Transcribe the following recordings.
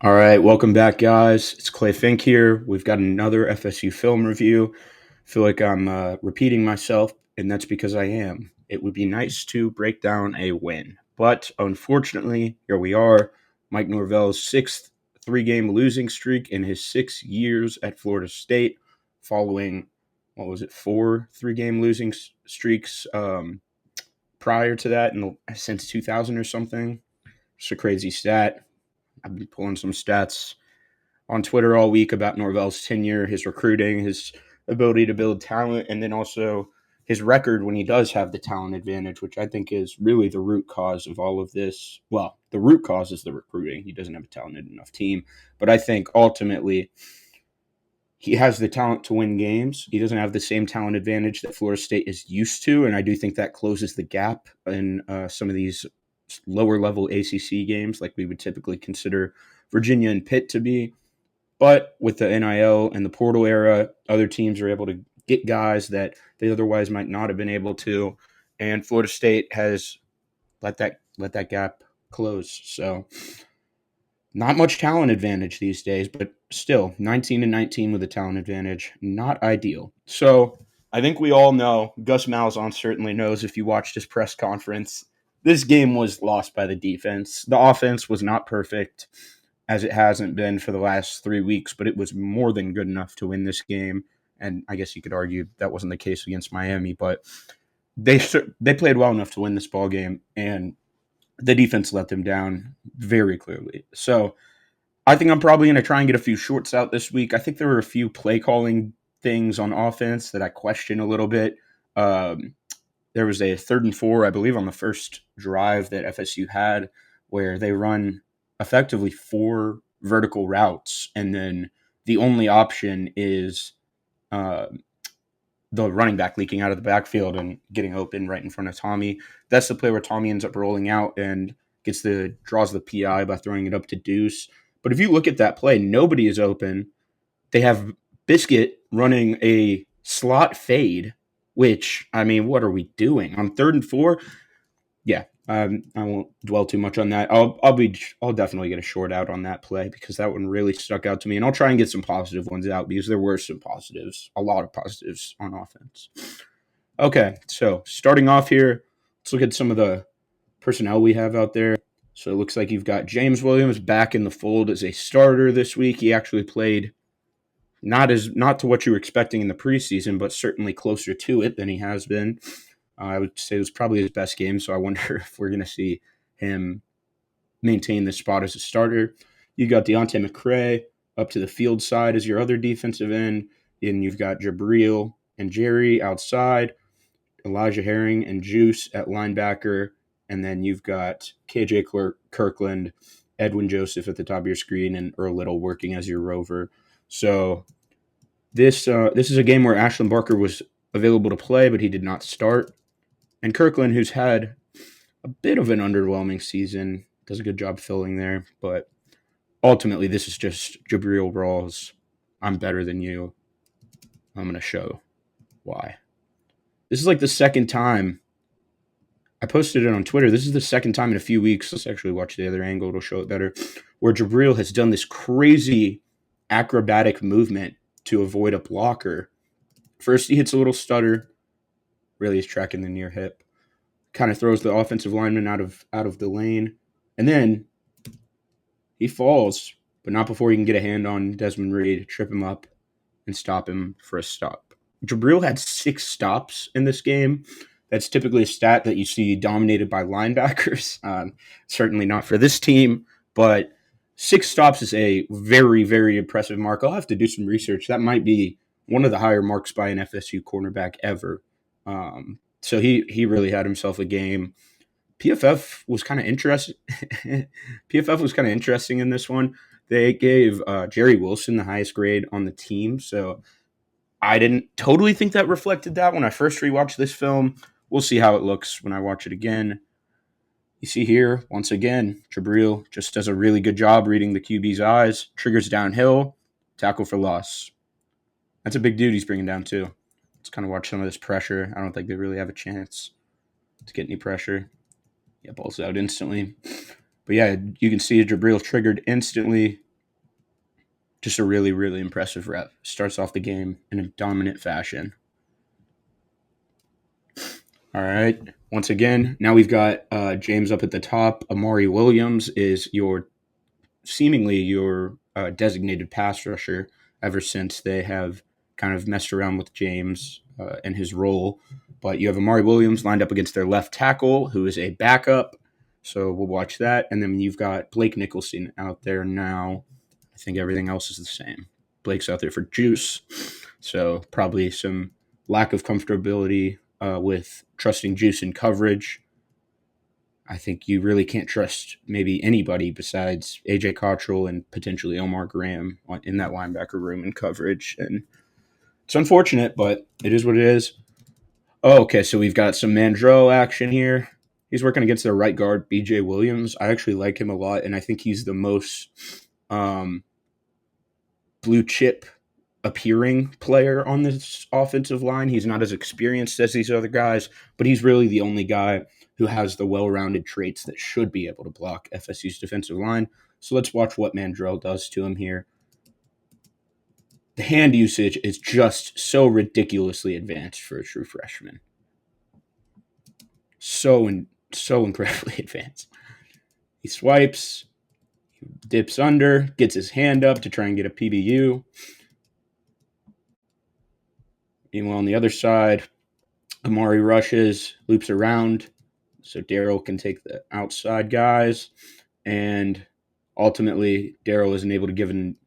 All right, welcome back, guys. It's Fink here. We've got another FSU film review. I feel like I'm repeating myself, and that's because I am. It would be nice to break down a win, but unfortunately, here we are. Mike Norvell's sixth three-game losing streak in his 6 years at Florida State, following what was it, four three-game losing streaks prior to that, since 2000 or something. It's a crazy stat. I've been pulling some stats on Twitter all week about Norvell's tenure, his recruiting, his ability to build talent, and then also his record when he does have the talent advantage, which I think is really the root cause of all of this. Well, the root cause is the recruiting. He doesn't have a talented enough team. But I think ultimately he has the talent to win games. He doesn't have the same talent advantage that Florida State is used to. And I do think that closes the gap in some of these lower level ACC games, like we would typically consider Virginia and Pitt to be. But with the NIL and the portal era, other teams are able to get guys that they otherwise might not have been able to. And Florida State has let that gap close. So not much talent advantage these days, but still 19-19 with a talent advantage, not ideal. So I think we all know, Gus Malzahn certainly knows if you watched his press conference, this game was lost by the defense. The offense was not perfect, as it hasn't been for the last 3 weeks, but it was more than good enough to win this game. And I guess you could argue that wasn't the case against Miami, but they played well enough to win this ball game, and the defense let them down very clearly. So I think I'm probably going to try and get a few shorts out this week. I think there were a few play calling things on offense that I question a little bit. There was a 3rd and 4, I believe, on the first drive that FSU had, where they run effectively 4 vertical routes, and then the only option is uh, the running back leaking out of the backfield and getting open right in front of Tommy. That's the play where Tommy ends up rolling out and draws the PI by throwing it up to Deuce. But if you look at that play, nobody is open. They have Biscuit running a slot fade, which, I mean, what are we doing on 3rd and 4? Yeah, I won't dwell too much on that. I'll definitely get a short out on that play because that one really stuck out to me, and I'll try and get some positive ones out because there were some positives, a lot of positives on offense. Okay, so starting off here, let's look at some of the personnel we have out there. So it looks like you've got James Williams back in the fold as a starter this week. He actually played not to what you were expecting in the preseason, but certainly closer to it than he has been. I would say it was probably his best game, so I wonder if we're going to see him maintain this spot as a starter. You got Deontay McCray up to the field side as your other defensive end, and you've got Jabril and Jerry outside, Elijah Herring and Juice at linebacker, and then you've got KJ Kirkland, Edwin Joseph at the top of your screen, and Earl Little working as your rover. So this is a game where Ashlyn Barker was available to play, but he did not start. And Kirkland, who's had a bit of an underwhelming season, does a good job filling there. But ultimately, this is just Jabril Rawls. I'm better than you. I'm going to show why. This is like the second time. I posted it on Twitter. This is the second time in a few weeks. Let's actually watch the other angle. It'll show it better. Where Jabril has done this crazy acrobatic movement to avoid a blocker. First, he hits a little stutter. Really is tracking the near hip. Kind of throws the offensive lineman out of the lane. And then he falls, but not before he can get a hand on Desmond Reed, trip him up, and stop him for a stop. Jabril had 6 stops in this game. That's typically a stat that you see dominated by linebackers. Certainly not for this team, but 6 stops is a very, very impressive mark. I'll have to do some research. That might be one of the higher marks by an FSU cornerback ever. So he really had himself a game. PFF was kind of interesting. PFF was kind of interesting in this one. They gave Jerry Wilson the highest grade on the team, so I didn't totally think that reflected that when I first rewatched this film. We'll see how it looks when I watch it again. You see here, once again, Jabril just does a really good job reading the QB's eyes, triggers downhill, tackle for loss. That's a big dude he's bringing down too. Let's kind of watch some of this pressure. I don't think they really have a chance to get any pressure. Yeah, balls out instantly. But yeah, you can see Jabril triggered instantly, Just a really, really impressive rep. Starts off the game in a dominant fashion. All right. Once again, now we've got James up at the top. Amari Williams is seemingly your designated pass rusher ever since they have kind of messed around with James and his role. But you have Amari Williams lined up against their left tackle, who is a backup. So we'll watch that. And then you've got Blake Nicholson out there now. I think everything else is the same. Blake's out there for juice. So probably some lack of comfortability with trusting juice in coverage. I think you really can't trust maybe anybody besides AJ Cottrell and potentially Omar Graham in that linebacker room in coverage. And it's unfortunate, but it is what it is. Oh, okay, so we've got some Mandrell action here. He's working against their right guard, BJ Williams. I actually like him a lot, and I think he's the most blue chip appearing player on this offensive line. He's not as experienced as these other guys, but he's really the only guy who has the well-rounded traits that should be able to block FSU's defensive line. So let's watch what Mandrell does to him here. The hand usage is just so ridiculously advanced for a true freshman. So incredibly advanced. He swipes, dips under, gets his hand up to try and get a PBU. Meanwhile, on the other side, Amari rushes, loops around, so Darryl can take the outside guys, and ultimately Darryl isn't able to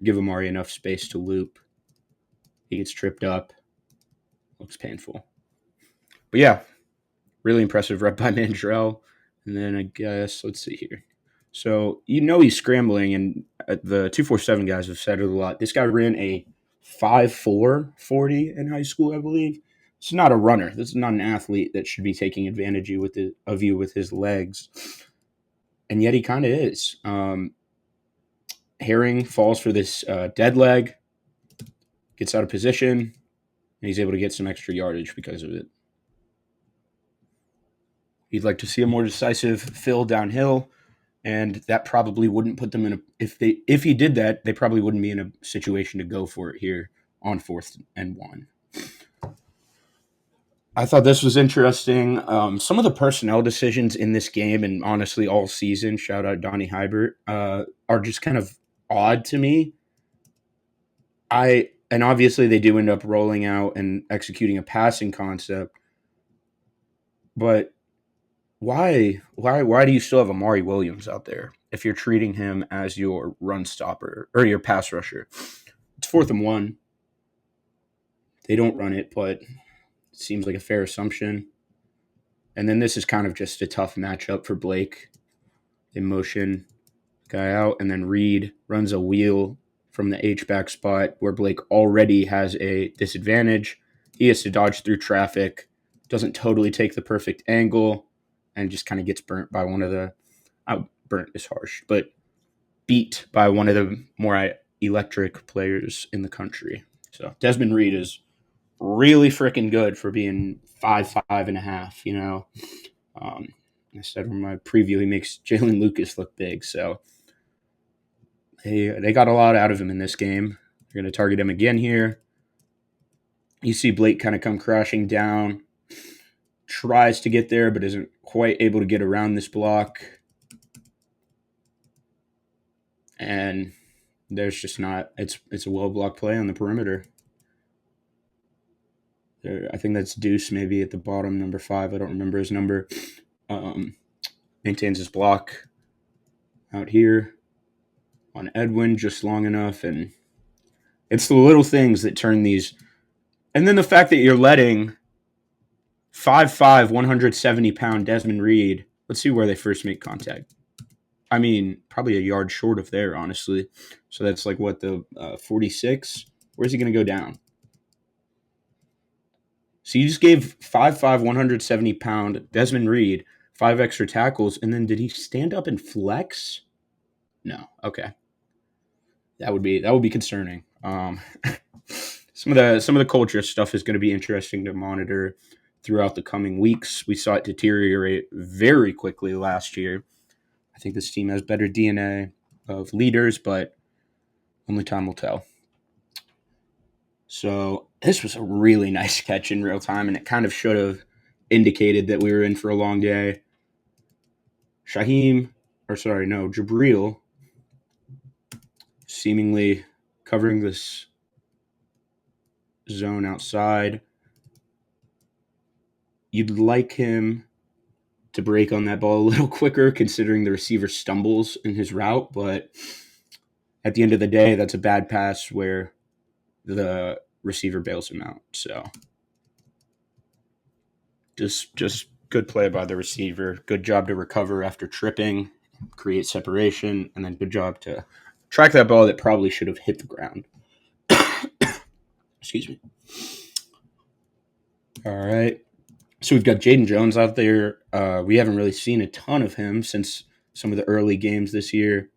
give Amari enough space to loop. He gets tripped up. Looks painful. But yeah, really impressive rep by Mandrell. And then I guess, let's see here. So he's scrambling, and the 247 guys have said it a lot. This guy ran a 5.4 40 in high school, I believe. It's not a runner. This is not an athlete that should be taking advantage of you with his legs. And yet he kind of is. Herring falls for this dead leg, gets out of position, and he's able to get some extra yardage because of it. You'd like to see a more decisive fill downhill, and that probably wouldn't put them in if he did that, they probably wouldn't be in a situation to go for it here on 4th and 1. I thought this was interesting. Some of the personnel decisions in this game, and honestly all season, shout out Donnie Hybert, are just kind of odd to me. And obviously they do end up rolling out and executing a passing concept, but why do you still have Amari Williams out there if you're treating him as your run stopper or your pass rusher? It's 4th and 1. They don't run it, but it seems like a fair assumption. And then this is kind of just a tough matchup for Blake. They motion guy out, and then Reed runs a wheel from the H-back spot where Blake already has a disadvantage. He has to dodge through traffic, doesn't totally take the perfect angle, and just kind of gets burnt by one of the burnt is harsh, but beat by one of the more electric players in the country. So Desmond Reed is really freaking good for being 5'5.5", I said in my preview he makes Jalen Lucas look big, so they got a lot out of him in this game. They're going to target him again here. You see Blake kind of come crashing down, tries to get there, but isn't quite able to get around this block. And there's just not – it's a well-blocked play on the perimeter. I think that's Deuce maybe at the bottom, number 5. I don't remember his number. Maintains his block out here on Edwin just long enough. And it's the little things that turn these – and then the fact that you're letting 5'5", 170-pound Desmond Reed – let's see where they first make contact. I mean, probably a yard short of there, honestly. So that's like what, the 46? Where's he going to go down? So you just gave 5'5", 170-pound Desmond Reed 5 extra tackles, and then did he stand up and flex? No. Okay. That would be concerning. Some of the culture stuff is going to be interesting to monitor throughout the coming weeks. We saw it deteriorate very quickly last year. I think this team has better DNA of leaders, but Only time will tell. So this was a really nice catch in real time, and it kind of should have indicated that we were in for a long day. Jabril, seemingly covering this zone outside. You'd like him to break on that ball a little quicker, considering the receiver stumbles in his route, but at the end of the day, that's a bad pass where the receiver bails him out. So just good play by the receiver. Good job to recover after tripping, create separation, and then good job to track that ball that probably should have hit the ground. Excuse me. All right. So we've got Jaden Jones out there. We haven't really seen a ton of him since some of the early games this year.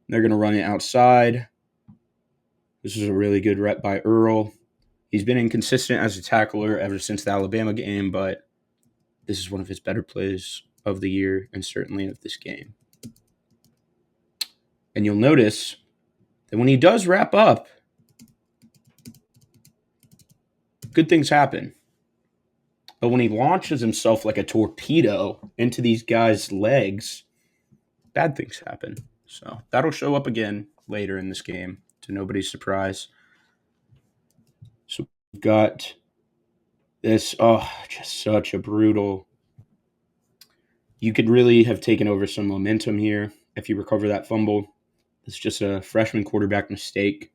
They're going to run it outside. This is a really good rep by Earl. He's been inconsistent as a tackler ever since the Alabama game, but this is one of his better plays of the year and certainly of this game. And you'll notice that when he does wrap up, good things happen. But when he launches himself like a torpedo into these guys' legs, bad things happen. So that'll show up again later in this game, to nobody's surprise. So we've got this, just such a brutal. You could really have taken over some momentum here if you recover that fumble. It's just a freshman quarterback mistake.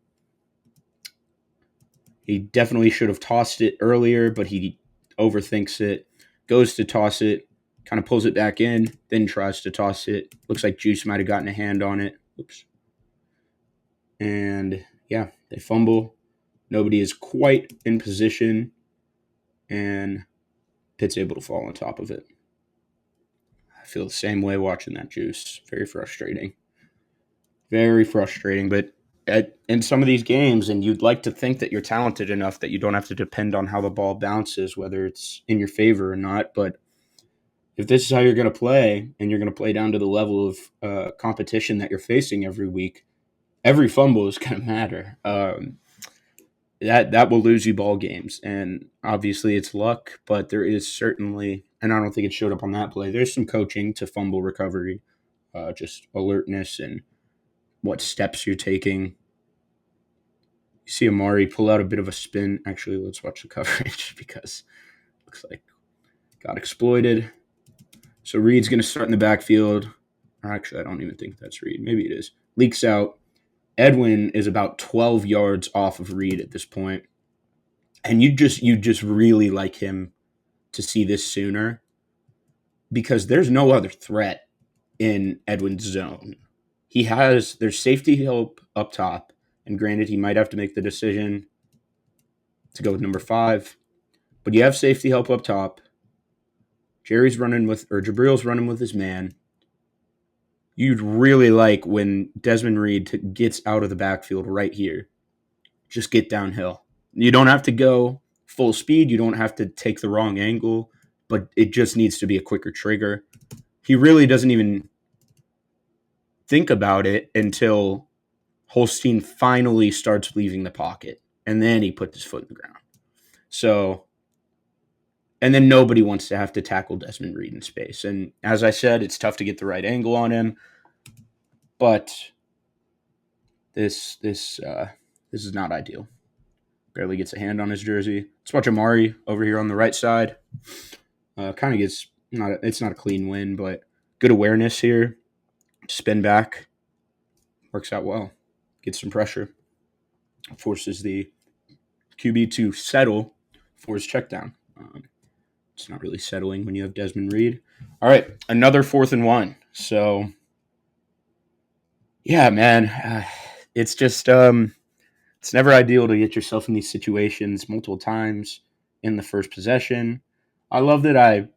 He definitely should have tossed it earlier, but he overthinks it, goes to toss it, kind of pulls it back in, then tries to toss it. Looks like Juice might have gotten a hand on it. Oops. And yeah, they fumble. Nobody is quite in position, and Pitt's able to fall on top of it. I feel the same way watching that, Juice. Very frustrating. Very frustrating, but in some of these games, and you'd like to think that you're talented enough that you don't have to depend on how the ball bounces, whether it's in your favor or not. But if this is how you're going to play, and you're going to play down to the level of competition that you're facing every week, every fumble is going to matter. That will lose you ball games, and obviously it's luck, but there is certainly, and I don't think it showed up on that play, there's some coaching to fumble recovery, just alertness and what steps you're taking. You see Amari pull out a bit of a spin. Actually, let's watch the coverage because it looks like got exploited. So Reed's going to start in the backfield. Or actually, I don't even think that's Reed. Maybe it is. Leaks out. Edwin is about 12 yards off of Reed at this point. And you just really like him to see this sooner because there's no other threat in Edwin's zone. There's safety help up top. And granted, he might have to make the decision to go with number 5. But you have safety help up top. Jabril's running with his man. You'd really like when Desmond Reed gets out of the backfield right here. Just get downhill. You don't have to go full speed. You don't have to take the wrong angle. But it just needs to be a quicker trigger. He really doesn't even think about it until Holstein finally starts leaving the pocket. And then he puts his foot in the ground. So, and then nobody wants to have to tackle Desmond Reed in space. And as I said, it's tough to get the right angle on him. But this is not ideal. Barely gets a hand on his jersey. Let's watch Amari over here on the right side. Kind of gets it's not a clean win, but good awareness here. Spin back. Works out well. Gets some pressure. Forces the QB to settle for his check down. It's not really settling when you have Desmond Reed. All right, another 4th and 1. So, yeah, man, it's just it's never ideal to get yourself in these situations multiple times in the first possession. I love that I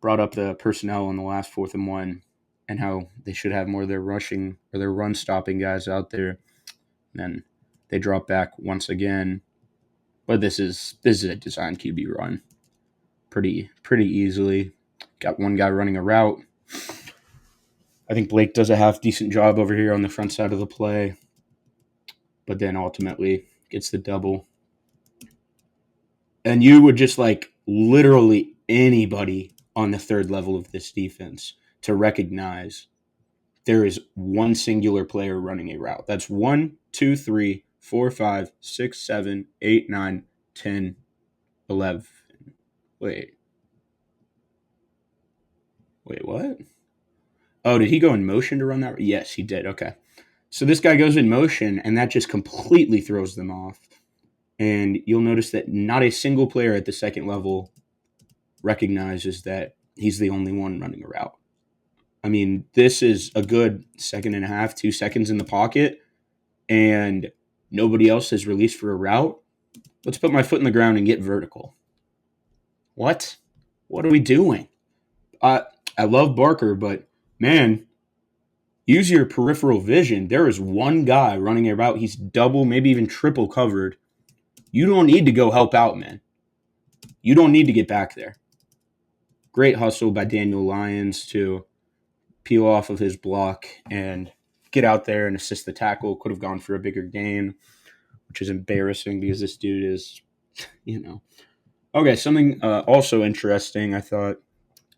brought up the personnel on the last 4th and 1 and how they should have more of their rushing or their run stopping guys out there. And they drop back once again. But this is a design QB run. Pretty easily. Got one guy running a route. I think Blake does a half decent job over here on the front side of the play. but then ultimately gets the double. And you would just like literally anybody on the third level of this defense to recognize there is one singular player running a route. That's 1, 2, 3, 4, 5, 6, 7, 8, 9, 10, 11. Wait. Wait, what? Oh, did he go in motion to run that? Yes, he did. Okay. So this guy goes in motion, and that just completely throws them off. And you'll notice that not a single player at the second level recognizes that he's the only one running a route. I mean, this is a good second and a half, 2 seconds in the pocket, and nobody else has released for a route. Let's put my foot in the ground and get vertical. What? What are we doing? I love Barker, but man, use your peripheral vision. There is one guy running a route. He's double, maybe even triple covered. You don't need to go help out, man. You don't need to get back there. Great hustle by Daniel Lyons to peel off of his block and get out there and assist the tackle. Could have gone for a bigger gain, which is embarrassing because this dude is, you know. Okay, something also interesting, I thought,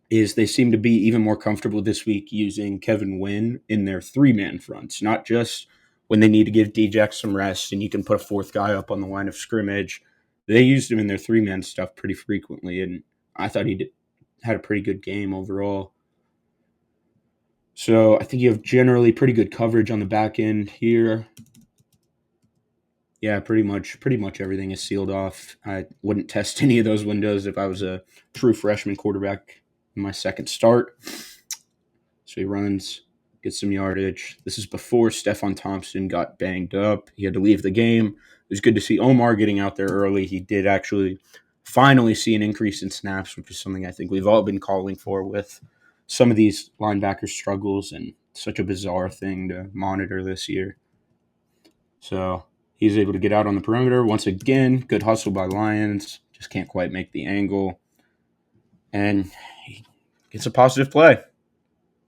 is they seem to be even more comfortable this week using Kevin Wynn in their three-man fronts, not just when they need to give Djax some rest and you can put a fourth guy up on the line of scrimmage. They used him in their three-man stuff pretty frequently, and I thought had a pretty good game overall. So I think you have generally pretty good coverage on the back end here. Yeah, pretty much everything is sealed off. I wouldn't test any of those windows if I was a true freshman quarterback in my second start. So he runs, gets some yardage. This is before Stephon Thompson got banged up. He had to leave the game. It was good to see Omar getting out there early. He did actually finally see an increase in snaps, which is something I think we've all been calling for with some of these linebacker struggles and such a bizarre thing to monitor this year. So he's able to get out on the perimeter. Once again, good hustle by Lyons. Just can't quite make the angle. And he gets a positive play.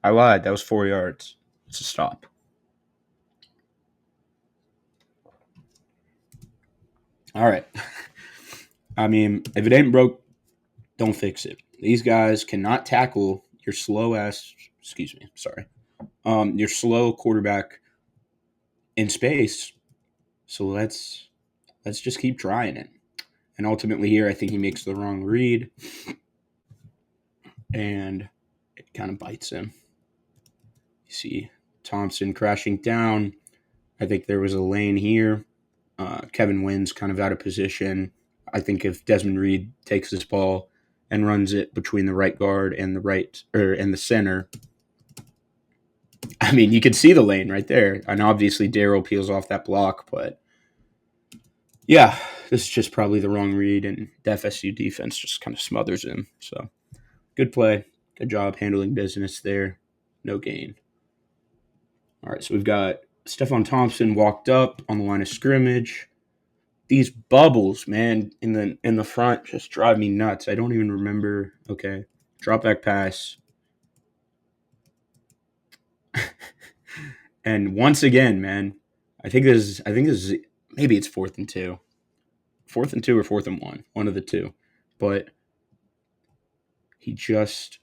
I lied. That was 4 yards. It's a stop. All right. I mean, if it ain't broke, don't fix it. These guys cannot tackle your your slow quarterback in space. So let's just keep trying it. And ultimately here, I think he makes the wrong read, and it kind of bites him. You see Thompson crashing down. I think there was a lane here. Kevin Wynn's kind of out of position. I think if Desmond Reed takes this ball and runs it between the right guard and the center, I mean, you could see the lane right there. And obviously Darryl peels off that block, but yeah, this is just probably the wrong read, and the FSU defense just kind of smothers him. So good play. Good job handling business there. No gain. All right, so we've got Stephon Thompson walked up on the line of scrimmage. These bubbles, man, in the front just drive me nuts. I don't even remember. Okay, drop back pass. And once again, man, I think this is maybe it's 4th and 2. 4th and 2 or 4th and 1, one of the two. But he just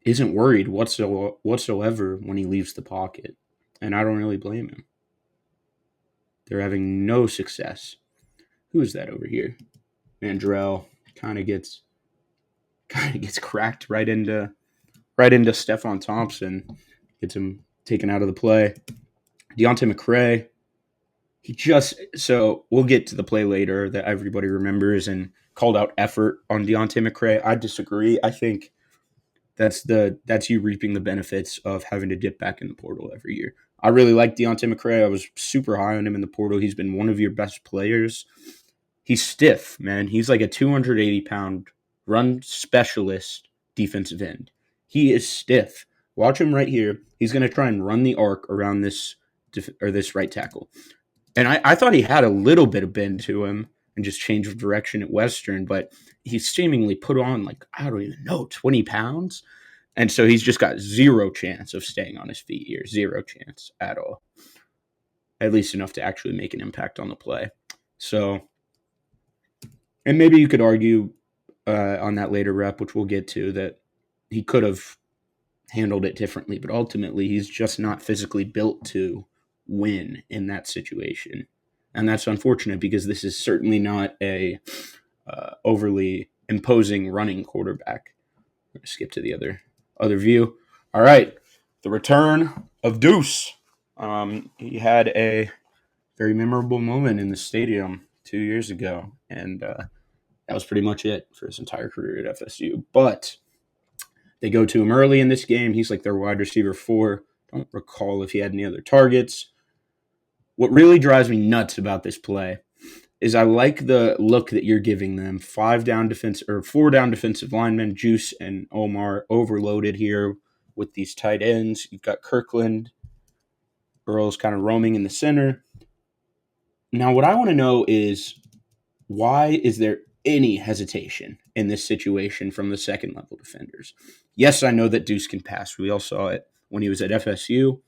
isn't worried whatsoever when he leaves the pocket. And I don't really blame him. They're having no success. Who is that over here? Mandrell kind of gets cracked right into Stephon Thompson. Gets him taken out of the play. Deontay McCray, so we'll get to the play later that everybody remembers and called out effort on Deontay McCray. I disagree. I think that's you reaping the benefits of having to dip back in the portal every year. I really like Deontay McCray. I was super high on him in the portal. He's been one of your best players. He's stiff, man. He's like a 280-pound run specialist defensive end. He is stiff. Watch him right here. He's going to try and run the arc around this right tackle. And I thought he had a little bit of bend to him and just change of direction at Western, but he's seemingly put on like, I don't even know, 20 pounds. And so he's just got zero chance of staying on his feet here. Zero chance at all. at least enough to actually make an impact on the play. So, and maybe you could argue on that later rep, which we'll get to, that he could have handled it differently, but ultimately he's just not physically built to win in that situation. And that's unfortunate because this is certainly not a overly imposing running quarterback. I'm going to skip to the other view. All right, the return of Deuce. He had a very memorable moment in the stadium 2 years ago, and that was pretty much it for his entire career at FSU. But they go to him early in this game. He's like their wide receiver 4. Don't recall if he had any other targets. What really drives me nuts about this play is I like the look that you're giving them. 4 down defensive linemen, Juice and Omar, overloaded here with these tight ends. You've got Kirkland. Earl's kind of roaming in the center. Now, what I want to know is, why is there any hesitation in this situation from the second level defenders? Yes, I know that Deuce can pass. We all saw it when he was at FSU.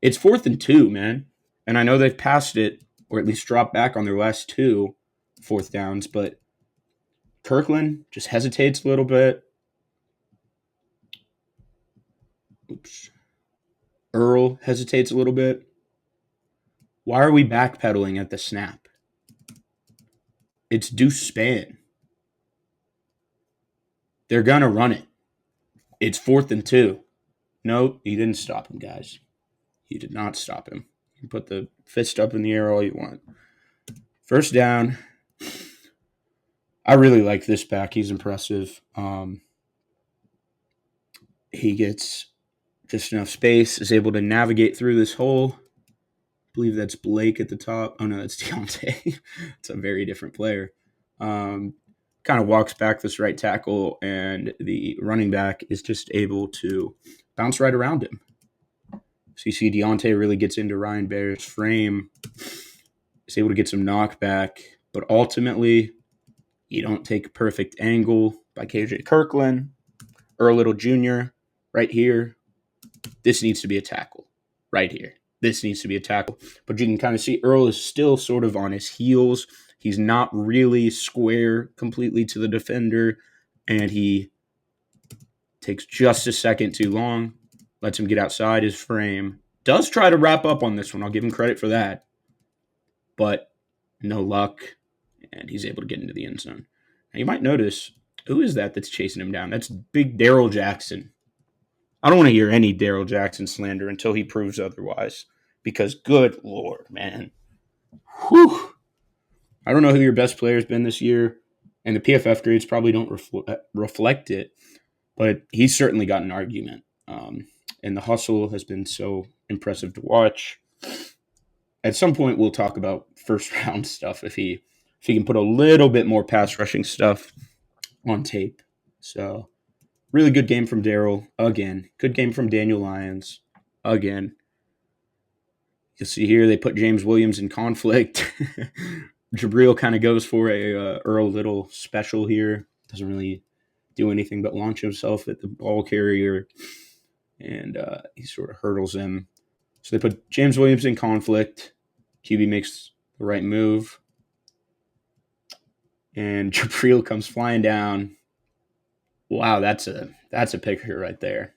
It's 4th and 2, man. And I know they've passed it, or at least dropped back on their last 2 4th downs, but Kirkland just hesitates a little bit. Oops. Earl hesitates a little bit. Why are we backpedaling at the snap? It's Deuce Span. They're going to run it. It's 4th and 2. No, you didn't stop him, guys. You did not stop him. You can put the fist up in the air all you want. First down. I really like this back. He's impressive. He gets just enough space, is able to navigate through this hole. I believe that's Blake at the top. Oh, no, that's Deontay. It's a very different player. Kind of walks back this right tackle, and the running back is just able to bounce right around him. So you see Deontay really gets into Ryan Baer's frame. He's able to get some knockback, but ultimately you don't take a perfect angle by KJ Kirkland. Earl Little Jr. right here. This needs to be a tackle right here. This needs to be a tackle. But you can kind of see Earl is still sort of on his heels. He's not really square completely to the defender, and he takes just a second too long, lets him get outside his frame. Does try to wrap up on this one. I'll give him credit for that. But no luck, and he's able to get into the end zone. Now you might notice, who is that that's chasing him down? That's big Daryl Jackson. I don't want to hear any Daryl Jackson slander until he proves otherwise, because good Lord, man. Whew. I don't know who your best player has been this year, and the PFF grades probably don't reflect it, but he's certainly got an argument. And the hustle has been so impressive to watch. At some point, we'll talk about first-round stuff if he can put a little bit more pass rushing stuff on tape. So, really good game from Daryl again. Good game from Daniel Lyons again. You'll see here they put James Williams in conflict. Jabril kind of goes for a Earl Little special here. Doesn't really do anything but launch himself at the ball carrier, and he sort of hurdles him. So they put James Williams in conflict. QB makes the right move, and Jabril comes flying down. Wow, that's a picture right there.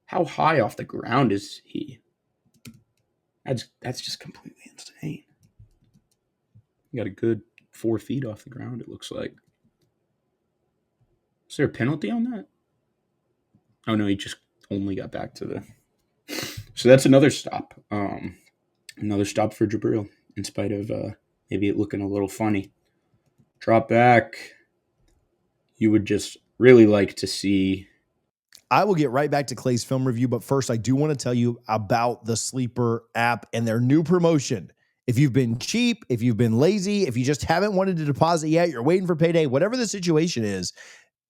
How high off the ground is he? That's just completely insane. He got a good 4 feet off the ground, it looks like. Is there a penalty on that? Oh, no, he just only got back to the... So that's another stop. Another stop for Jabril, in spite of maybe it looking a little funny. Drop back. You would just really like to see... I will get right back to Clay's film review, but first I do want to tell you about the Sleeper app and their new promotion. If you've been cheap, if you've been lazy, if you just haven't wanted to deposit yet, you're waiting for payday, whatever the situation is,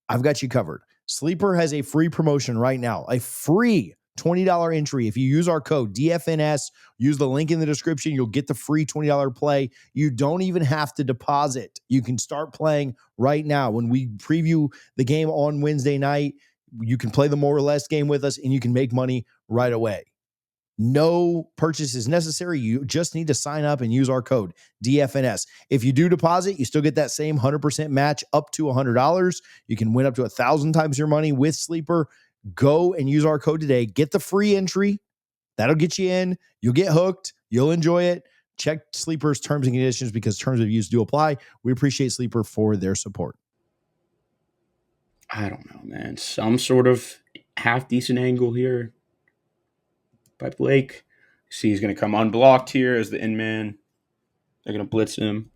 I've got you covered. Sleeper has a free promotion right now, a free $20 entry. If you use our code DFNS, use the link in the description, you'll get the free $20 play. You don't even have to deposit. You can start playing right now. When we preview the game on Wednesday night, you can play the more or less game with us and you can make money right away. No purchase is necessary. You just need to sign up and use our code DFNS. If you do deposit, you still get that same 100% match up to $100. You can win up to 1,000 times your money with Sleeper. Go and use our code today. Get the free entry. That'll get you in. You'll get hooked. You'll enjoy it. Check Sleeper's terms and conditions because terms of use do apply. We appreciate Sleeper for their support. I don't know, man. Some sort of half decent angle here by Blake. See, he's going to come unblocked here as the in man. They're going to blitz him.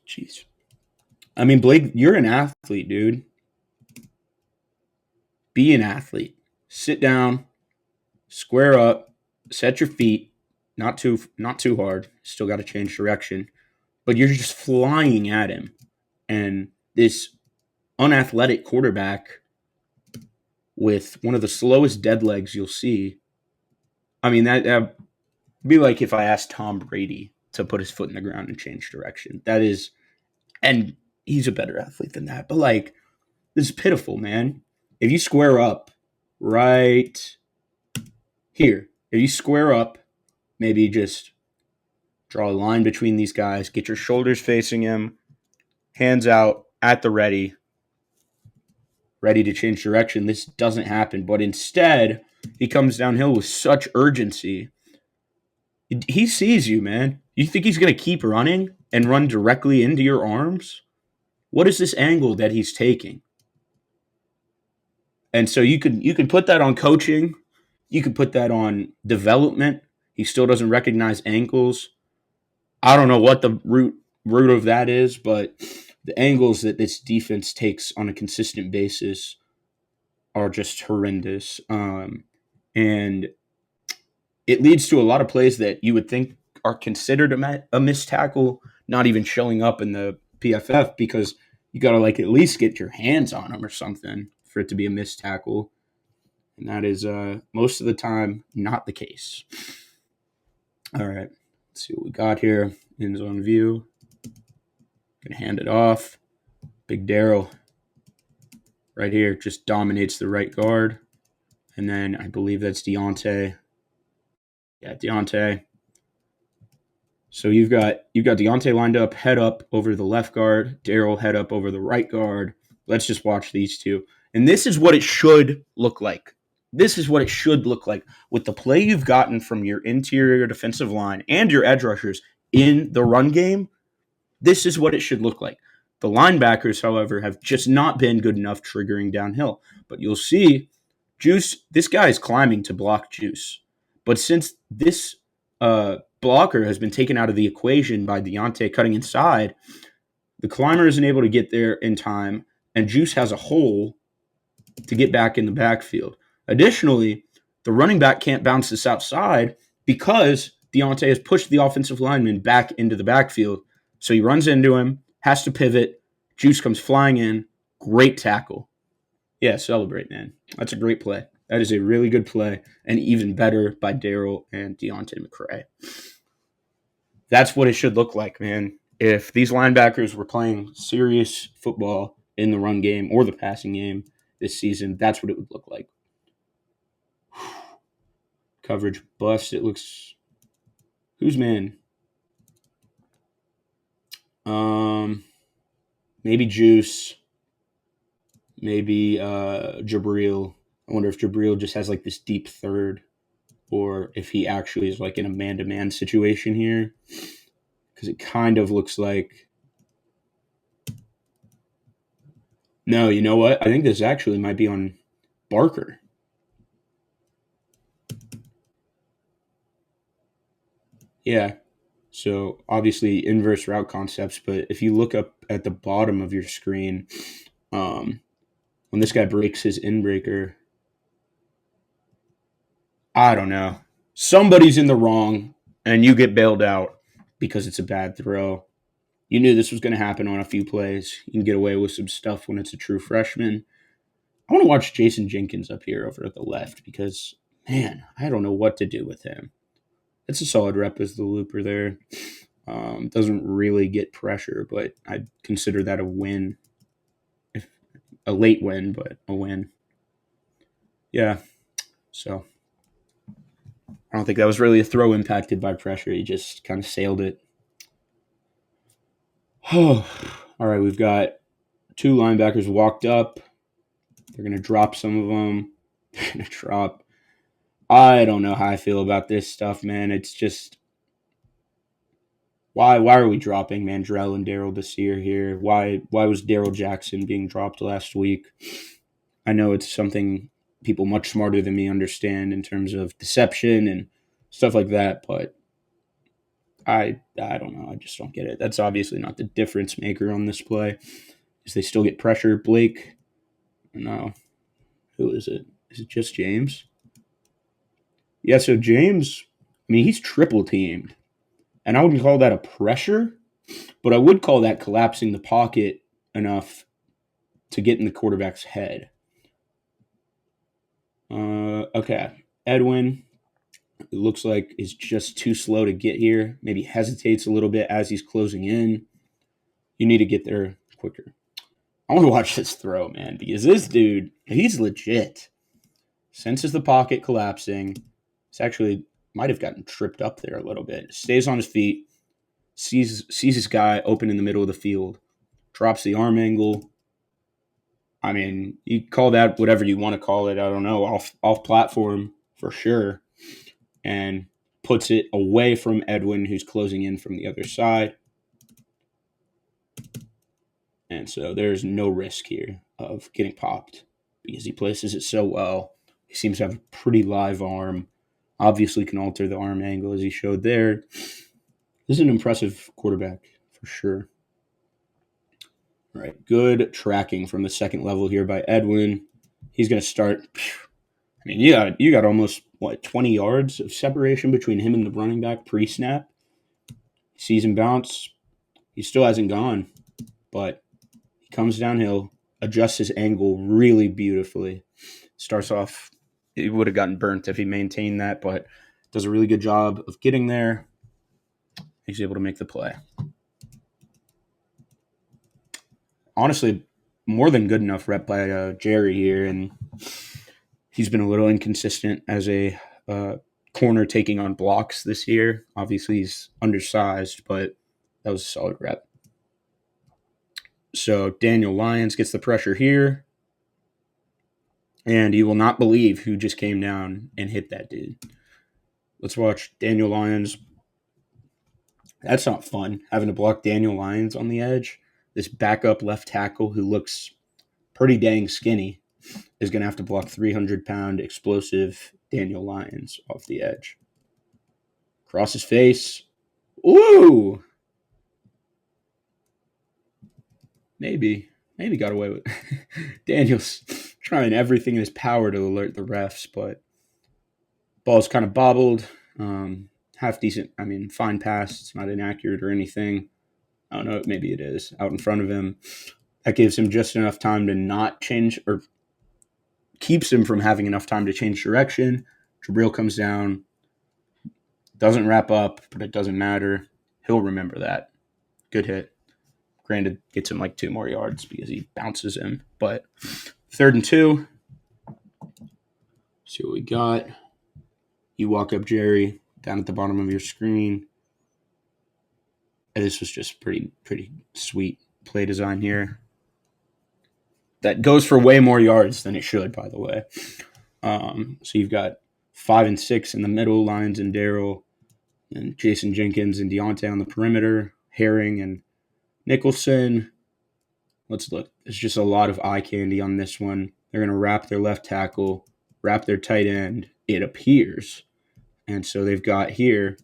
Jeez. I mean, Blake, you're an athlete, dude. Be an athlete. Sit down, square up, set your feet. Not too hard. Still got to change direction. But you're just flying at him. And this unathletic quarterback with one of the slowest dead legs you'll see. I mean, that'd be like if I asked Tom Brady to put his foot in the ground and change direction. That is, and he's a better athlete than that. But like, this is pitiful, man. If you square up right here, if you square up, maybe just draw a line between these guys, get your shoulders facing him, hands out at the ready to change direction. This doesn't happen, but instead, he comes downhill with such urgency. He sees you, man. You think he's going to keep running and run directly into your arms? What is this angle that he's taking? And so you can put that on coaching. You could put that on development. He still doesn't recognize ankles. I don't know what the root of that is, but the angles that this defense takes on a consistent basis are just horrendous. And it leads to a lot of plays that you would think are considered a missed tackle, not even showing up in the PFF because you got to like at least get your hands on them or something for it to be a missed tackle. And that is most of the time not the case. All right, let's see what we got here. End zone view. Gonna hand it off. Big Darryl right here just dominates the right guard. And then I believe that's Deontay. Yeah, Deontay. So you've got Deontay lined up, head up over the left guard, Darryl head up over the right guard. Let's just watch these two. And this is what it should look like. This is what it should look like with the play you've gotten from your interior defensive line and your edge rushers in the run game. This is what it should look like. The linebackers, however, have just not been good enough triggering downhill. But you'll see Juice, this guy is climbing to block Juice. But since this blocker has been taken out of the equation by Deontay cutting inside, the climber isn't able to get there in time, and Juice has a hole to get back in the backfield. Additionally, the running back can't bounce this outside because Deontay has pushed the offensive lineman back into the backfield. So he runs into him, has to pivot. Juice comes flying in. Great tackle. Yeah, celebrate, man. That's a great play. That is a really good play, and even better by Darryl and Deontay McCray. That's what it should look like, man. If these linebackers were playing serious football in the run game or the passing game this season, that's what it would look like. Coverage bust. It looks. Who's man? Maybe Juice. Maybe Jabril. I wonder if Jabril just has like this deep third, or if he actually is like in a man-to-man situation here, because it kind of looks like. No, you know what? I think this actually might be on Barker. Yeah. So obviously inverse route concepts, but if you look up at the bottom of your screen, when this guy breaks his in-breaker, I don't know. Somebody's in the wrong, and you get bailed out because it's a bad throw. You knew this was going to happen on a few plays. You can get away with some stuff when it's a true freshman. I want to watch Jason Jenkins up here over at the left because, man, I don't know what to do with him. It's a solid rep as the looper there. Doesn't really get pressure, but I'd consider that a win. A late win, but a win. Yeah. So I don't think that was really a throw impacted by pressure. He just kind of sailed it. Oh, all right. We've got two linebackers walked up. They're going to drop some of them. They're going to drop. I don't know how I feel about this stuff, man. It's just why are we dropping Mandrell and Daryl Desir here? Why was Daryl Jackson being dropped last week? I know it's something people much smarter than me understand in terms of deception and stuff like that, but I don't know. I just don't get it. That's obviously not the difference maker on this play. Is they still get pressure? Blake? No. Who is it? Is it just James? Yeah, so James, I mean, he's triple teamed. And I wouldn't call that a pressure, but I would call that collapsing the pocket enough to get in the quarterback's head. Okay. Edwin, it looks like is just too slow to get here. Maybe hesitates a little bit as he's closing in. You need to get there quicker. I want to watch this throw, man, because this dude, he's legit. Senses the pocket collapsing. It's actually might have gotten tripped up there a little bit. Stays on his feet, sees his guy open in the middle of the field, drops the arm angle. I mean, you call that whatever you want to call it. I don't know, off platform for sure, and puts it away from Edwin, who's closing in from the other side. And so there's no risk here of getting popped because he places it so well. He seems to have a pretty live arm. Obviously can alter the arm angle as he showed there. This is an impressive quarterback for sure. All right, good tracking from the second level here by Edwin. He's going to start. I mean, you got almost 20 yards of separation between him and the running back pre-snap. He sees him bounce. He still hasn't gone, but he comes downhill, adjusts his angle really beautifully. Starts off. He would have gotten burnt if he maintained that, but does a really good job of getting there. He's able to make the play. Honestly, more than good enough rep by Jerry here, and he's been a little inconsistent as a corner taking on blocks this year. Obviously, he's undersized, but that was a solid rep. So Daniel Lyons gets the pressure here, and you will not believe who just came down and hit that dude. Let's watch Daniel Lyons. That's not fun, having to block Daniel Lyons on the edge. This backup left tackle who looks pretty dang skinny is going to have to block 300-pound explosive Daniel Lyons off the edge. Cross his face. Ooh! Maybe got away with it. Daniel's trying everything in his power to alert the refs, but ball's kind of bobbled. Half decent. I mean, fine pass. It's not inaccurate or anything. I don't know. Maybe it is out in front of him. That gives him just enough time to not change, or keeps him from having enough time to change direction. Jabril comes down, doesn't wrap up, but it doesn't matter. He'll remember that. Good hit. Granted, gets him like 2 more yards because he bounces him. But 3rd and 2. See what we got. You walk up Jerry down at the bottom of your screen. And this was just pretty sweet play design here. That goes for way more yards than it should, by the way. So you've got 5 and 6 in the middle, Lyons and Daryl, and Jason Jenkins and Deontay on the perimeter, Herring and Nicholson. Let's look. There's just a lot of eye candy on this one. They're going to wrap their left tackle, wrap their tight end, it appears. And so they've got here,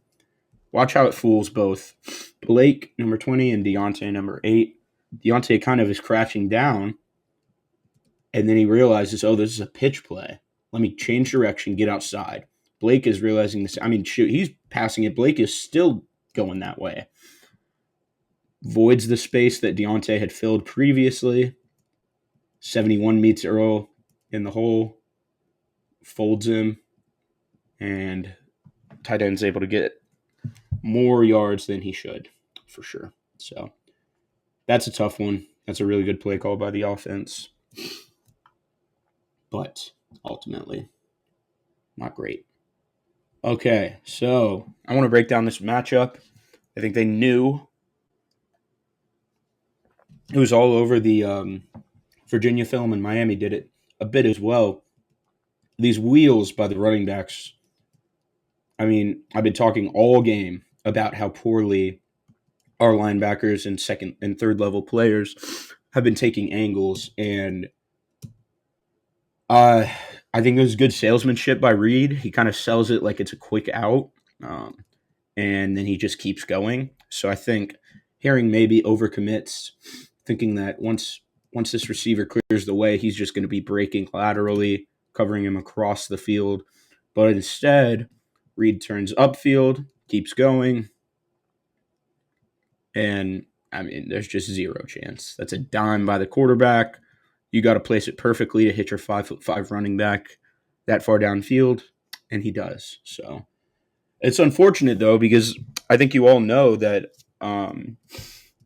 watch how it fools both Blake, number 20, and Deontay, number 8. Deontay kind of is crouching down, and then he realizes, oh, this is a pitch play. Let me change direction, get outside. Blake is realizing this. I mean, shoot, he's passing it. Blake is still going that way. Voids the space that Deontay had filled previously. 71 meets Earl in the hole, folds him, and tight end's able to get more yards than he should, for sure. So that's a tough one. That's a really good play call by the offense. But ultimately, Not great. Okay, so I want to break down this matchup. I think they knew it was all over the Virginia film, and Miami did it a bit as well. These wheels by the running backs. I mean, I've been talking all game about how poorly our linebackers and second and third level players have been taking angles, and uh, I think it was good salesmanship by Reed. He kind of sells it like it's a quick out, um, and then he just keeps going. So I think Herring maybe overcommits, thinking that once this receiver clears the way, he's just going to be breaking laterally, covering him across the field. But instead, Reed turns upfield, keeps going, and I mean, there's just zero chance. That's a dime by the quarterback. You got to place it perfectly to hit your 5'5" running back that far downfield, and he does. So it's unfortunate though, because I think you all know that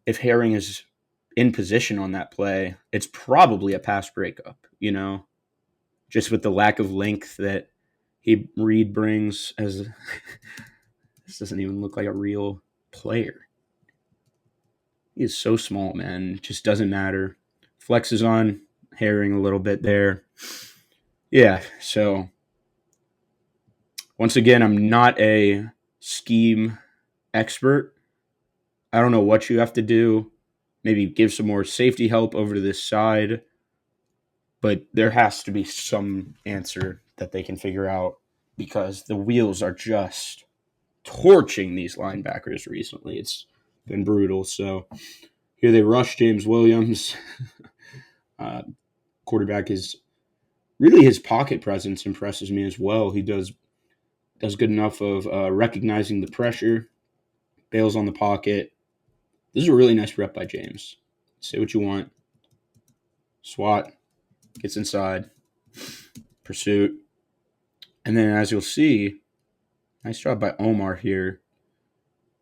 if Herring is in position on that play, it's probably a pass breakup. Just with the lack of length that Reed brings. As this doesn't even look like a real player. He is so small, man. It just doesn't matter. Flexes on Herring a little bit there. Yeah, so once again, I'm not a scheme expert. I don't know what you have to do. Maybe give some more safety help over to this side. But there has to be some answer that they can figure out, because the wheels are just torching these linebackers recently. It's been brutal. So here they rush James Williams. Quarterback is really, his pocket presence impresses me as well. He does good enough of recognizing the pressure, bails on the pocket. This is a really nice rep by James. Say what you want. SWAT, gets inside, pursuit. And then, as you'll see, nice job by Omar here.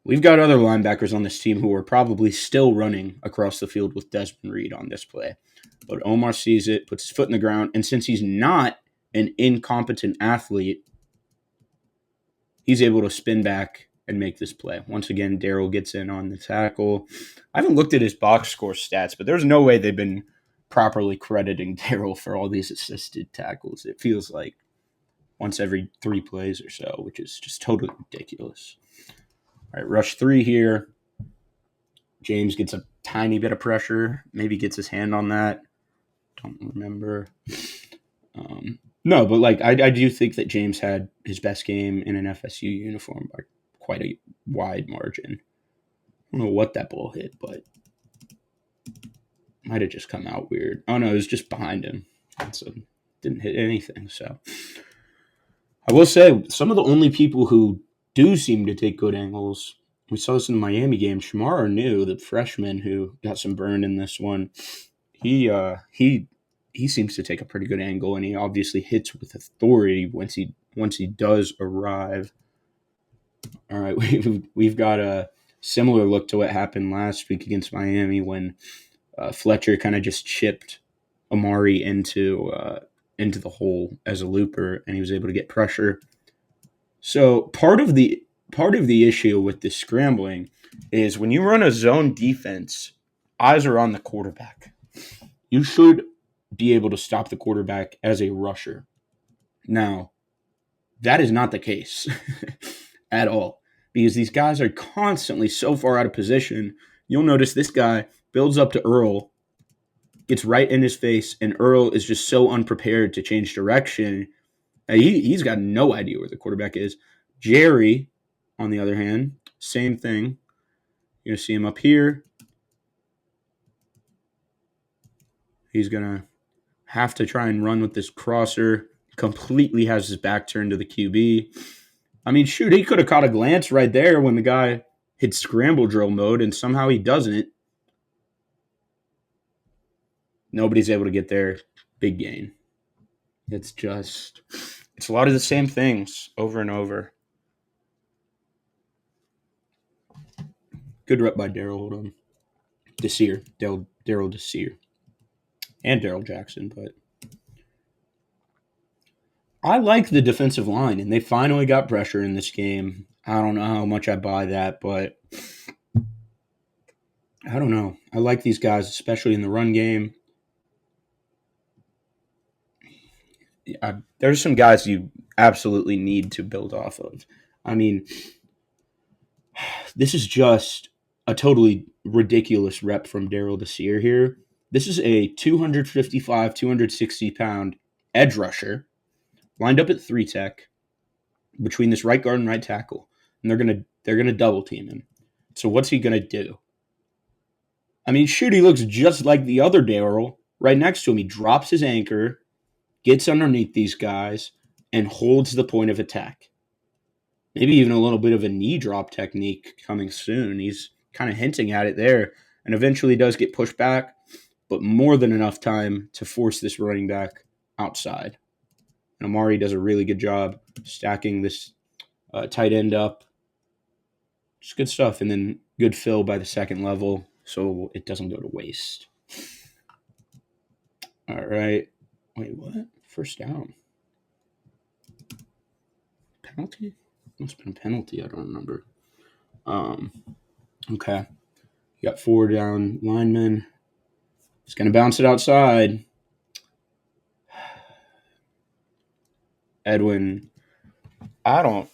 We've got other linebackers on this team who are probably still running across the field with Desmond Reed on this play. But Omar sees it, puts his foot in the ground, and since he's not an incompetent athlete, he's able to spin back and make this play. Once again, Daryl gets in on the tackle. I haven't looked at his box score stats, but there's no way they've been properly crediting Daryl for all these assisted tackles. It feels like once every 3 plays or so, which is just totally ridiculous. All right, rush 3 here. James gets a tiny bit of pressure, maybe gets his hand on that. Don't remember. No, but I do think that James had his best game in an FSU uniform by quite a wide margin. I don't know what that ball hit, but might have just come out weird. Oh no, it was just behind him. So didn't hit anything. So I will say, some of the only people who do seem to take good angles, we saw this in the Miami game. Shamar Anu, the freshman who got some burn in this one, he seems to take a pretty good angle, and he obviously hits with authority once he does arrive. All right, we've got a similar look to what happened last week against Miami when Fletcher kind of just chipped Amari into the hole as a looper, and he was able to get pressure. So part of the issue with this scrambling is when you run a zone defense, eyes are on the quarterback. You should be able to stop the quarterback as a rusher. Now, that is not the case at all, because these guys are constantly so far out of position. You'll notice this guy builds up to Earl, gets right in his face, and Earl is just so unprepared to change direction. He's got no idea where the quarterback is. Jerry, on the other hand, same thing. You're going to see him up here. He's going to have to try and run with this crosser. Completely has his back turned to the QB. I mean, shoot, he could have caught a glance right there when the guy hit scramble drill mode, and somehow he doesn't. Nobody's able to get there. Big gain. It's a lot of the same things over and over. Good rep by Daryl. Hold on. Desir. Daryl Desir. And Daryl Jackson, but I like the defensive line, and they finally got pressure in this game. I don't know how much I buy that, but I don't know. I like these guys, especially in the run game. There's some guys you absolutely need to build off of. I mean, this is just a totally ridiculous rep from Daryl Desir here. This is a 255, 260-pound edge rusher lined up at three tech between this right guard and right tackle, and they're gonna double team him. So what's he gonna do? I mean, shoot, he looks just like the other Daryl right next to him. He drops his anchor, gets underneath these guys, and holds the point of attack. Maybe even a little bit of a knee drop technique coming soon. He's kind of hinting at it there, and eventually does get pushed back, but more than enough time to force this running back outside. And Amari does a really good job stacking this tight end up. Just good stuff, and then good fill by the second level so it doesn't go to waste. All right. Wait, what? First down. Penalty? Must have been a penalty. I don't remember. Okay. You got 4 down linemen. He's going to bounce it outside. Edwin, I don't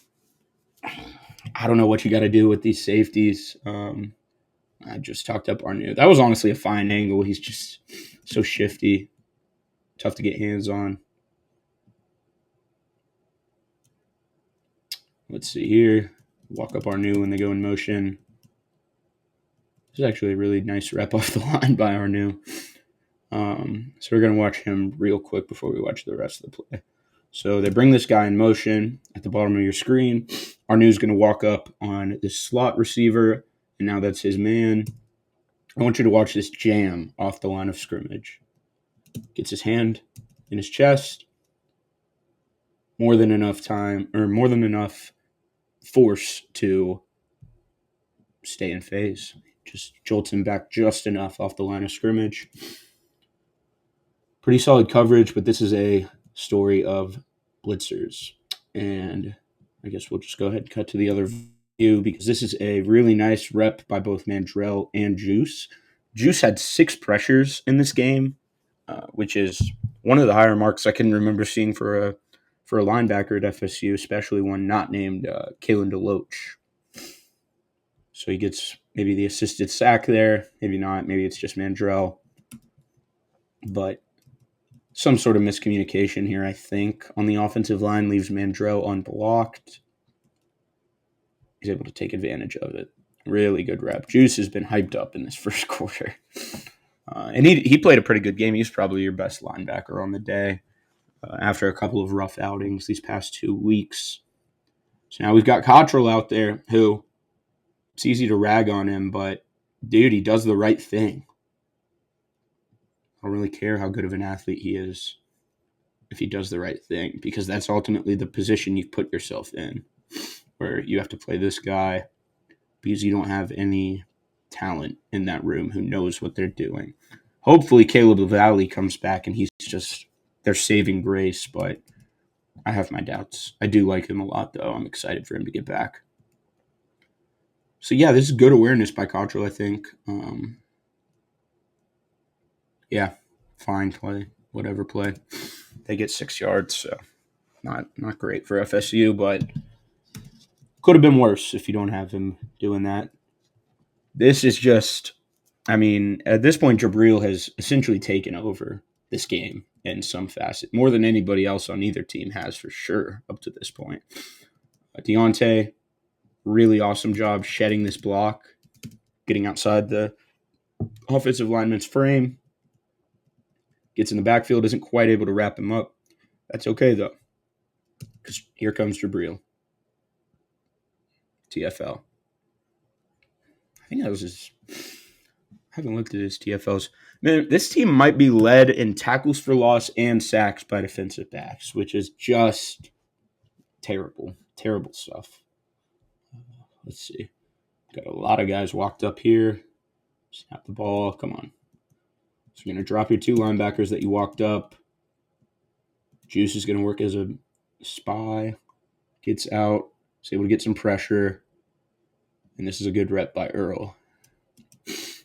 know what you got to do with these safeties. I just talked up Arnu. That was honestly a fine angle. He's just so shifty. Tough to get hands on. Let's see here. Walk up Arnu when they go in motion. This is actually a really nice rep off the line by Arnu. So we're going to watch him real quick before we watch the rest of the play. So they bring this guy in motion at the bottom of your screen. Arnu's going to walk up on this slot receiver, and now that's his man. I want you to watch this jam off the line of scrimmage. Gets his hand in his chest. More than enough time, or more than enough force to stay in phase. Just jolts him back just enough off the line of scrimmage. Pretty solid coverage, but this is a story of blitzers. And I guess we'll just go ahead and cut to the other view because this is a really nice rep by both Mandrell and Juice. Juice had 6 pressures in this game, which is one of the higher marks I can remember seeing for a linebacker at FSU, especially one not named Kalen DeLoach. So he gets maybe the assisted sack there, maybe not, maybe it's just Mandrell. But some sort of miscommunication here, I think, on the offensive line leaves Mandrell unblocked. He's able to take advantage of it. Really good rep. Juice has been hyped up in this first quarter. And he played a pretty good game. He's probably your best linebacker on the day after a couple of rough outings these past 2 weeks. So now we've got Cottrell out there who, it's easy to rag on him, but dude, he does the right thing. I don't really care how good of an athlete he is if he does the right thing, because that's ultimately the position you put yourself in, where you have to play this guy because you don't have any talent in that room who knows what they're doing. Hopefully Caleb Valley comes back and he's just their saving grace, but I have my doubts. I do like him a lot, though. I'm excited for him to get back. So, yeah, this is good awareness by Cottrell, I think. Yeah, fine play, whatever play. They get 6 yards, so not great for FSU, but could have been worse if you don't have him doing that. This is just, I mean, at this point, Jabril has essentially taken over this game in some facet, more than anybody else on either team has for sure up to this point. Deontay, really awesome job shedding this block, getting outside the offensive lineman's frame. Gets in the backfield, isn't quite able to wrap him up. That's okay, though, because here comes Jabril. TFL. I think that was his. I haven't looked at his TFLs. Man, this team might be led in tackles for loss and sacks by defensive backs, which is just terrible. Terrible stuff. Let's see. Got a lot of guys walked up here. Snap the ball. Come on. So you're going to drop your 2 linebackers that you walked up. Juice is going to work as a Spy gets out, is able to get some pressure, and this is a good rep by Earl.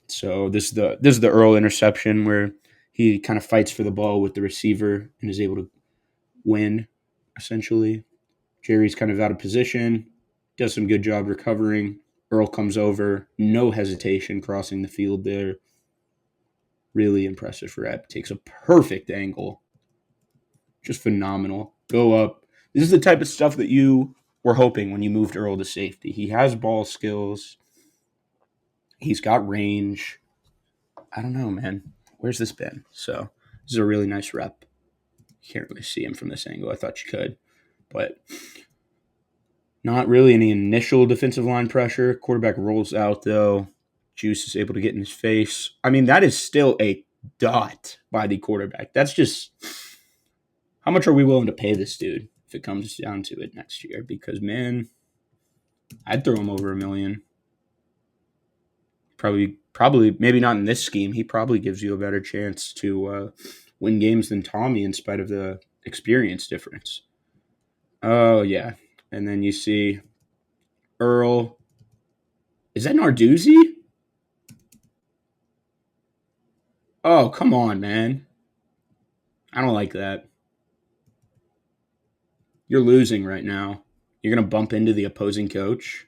So this is the Earl interception where he kind of fights for the ball with the receiver and is able to win, essentially. Jerry's kind of out of position, does some good job recovering. Earl comes over, no hesitation crossing the field there. Really impressive rep. Takes a perfect angle. Just phenomenal. Go up. This is the type of stuff that you were hoping when you moved Earl to safety. He has ball skills. He's got range. I don't know, man. Where's this been? So this is a really nice rep. You can't really see him from this angle. I thought you could. But not really any initial defensive line pressure. Quarterback rolls out, though. Juice is able to get in his face. I mean, that is still a dot by the quarterback. That's just how much are we willing to pay this dude if it comes down to it next year? Because, man, I'd throw him over $1 million. Probably, maybe not in this scheme. He probably gives you a better chance to win games than Tommy in spite of the experience difference. Oh, yeah. And then you see Earl. Is that Narduzzi? Oh, come on, man. I don't like that. You're losing right now. You're going to bump into the opposing coach.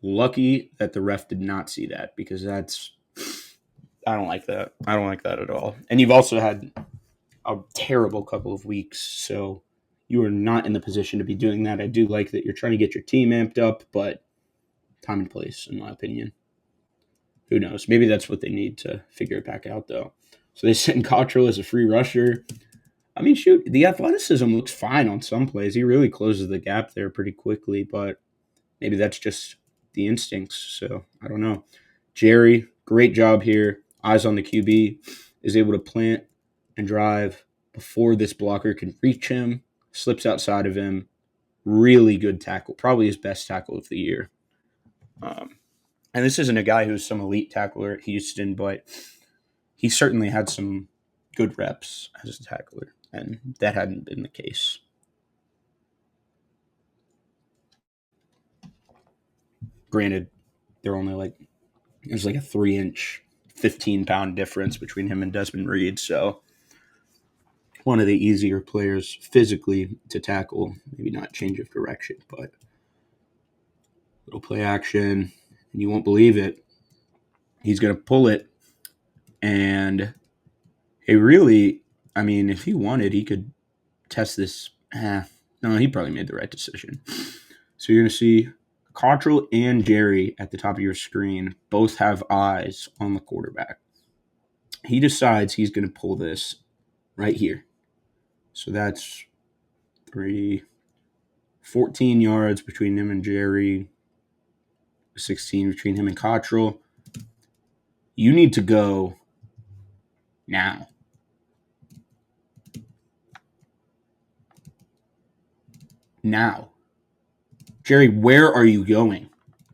Lucky that the ref did not see that because I don't like that. I don't like that at all. And you've also had a terrible couple of weeks, so you are not in the position to be doing that. I do like that you're trying to get your team amped up, but time and place, in my opinion. Who knows? Maybe that's what they need to figure it back out, though. So they sent Cottrell as a free rusher. I mean, shoot, the athleticism looks fine on some plays. He really closes the gap there pretty quickly, but maybe that's just the instincts. So I don't know. Jerry, great job here. Eyes on the QB, is able to plant and drive before this blocker can reach him, slips outside of him. Really good tackle, probably his best tackle of the year. And this isn't a guy who's some elite tackler at Houston, but he certainly had some good reps as a tackler, and that hadn't been the case. Granted, they're only there's like a 3-inch, 15-pound difference between him and Desmond Reed, so one of the easier players physically to tackle, maybe not change of direction, but little play action, and you won't believe it. He's going to pull it, and it really, I mean, if he wanted, he could test this. No, he probably made the right decision. So you're going to see Cottrell and Jerry at the top of your screen both have eyes on the quarterback. He decides he's going to pull this right here. So that's 14 yards between him and Jerry, 16 between him and Cottrell. You need to go now. Now. Jerry, where are you going?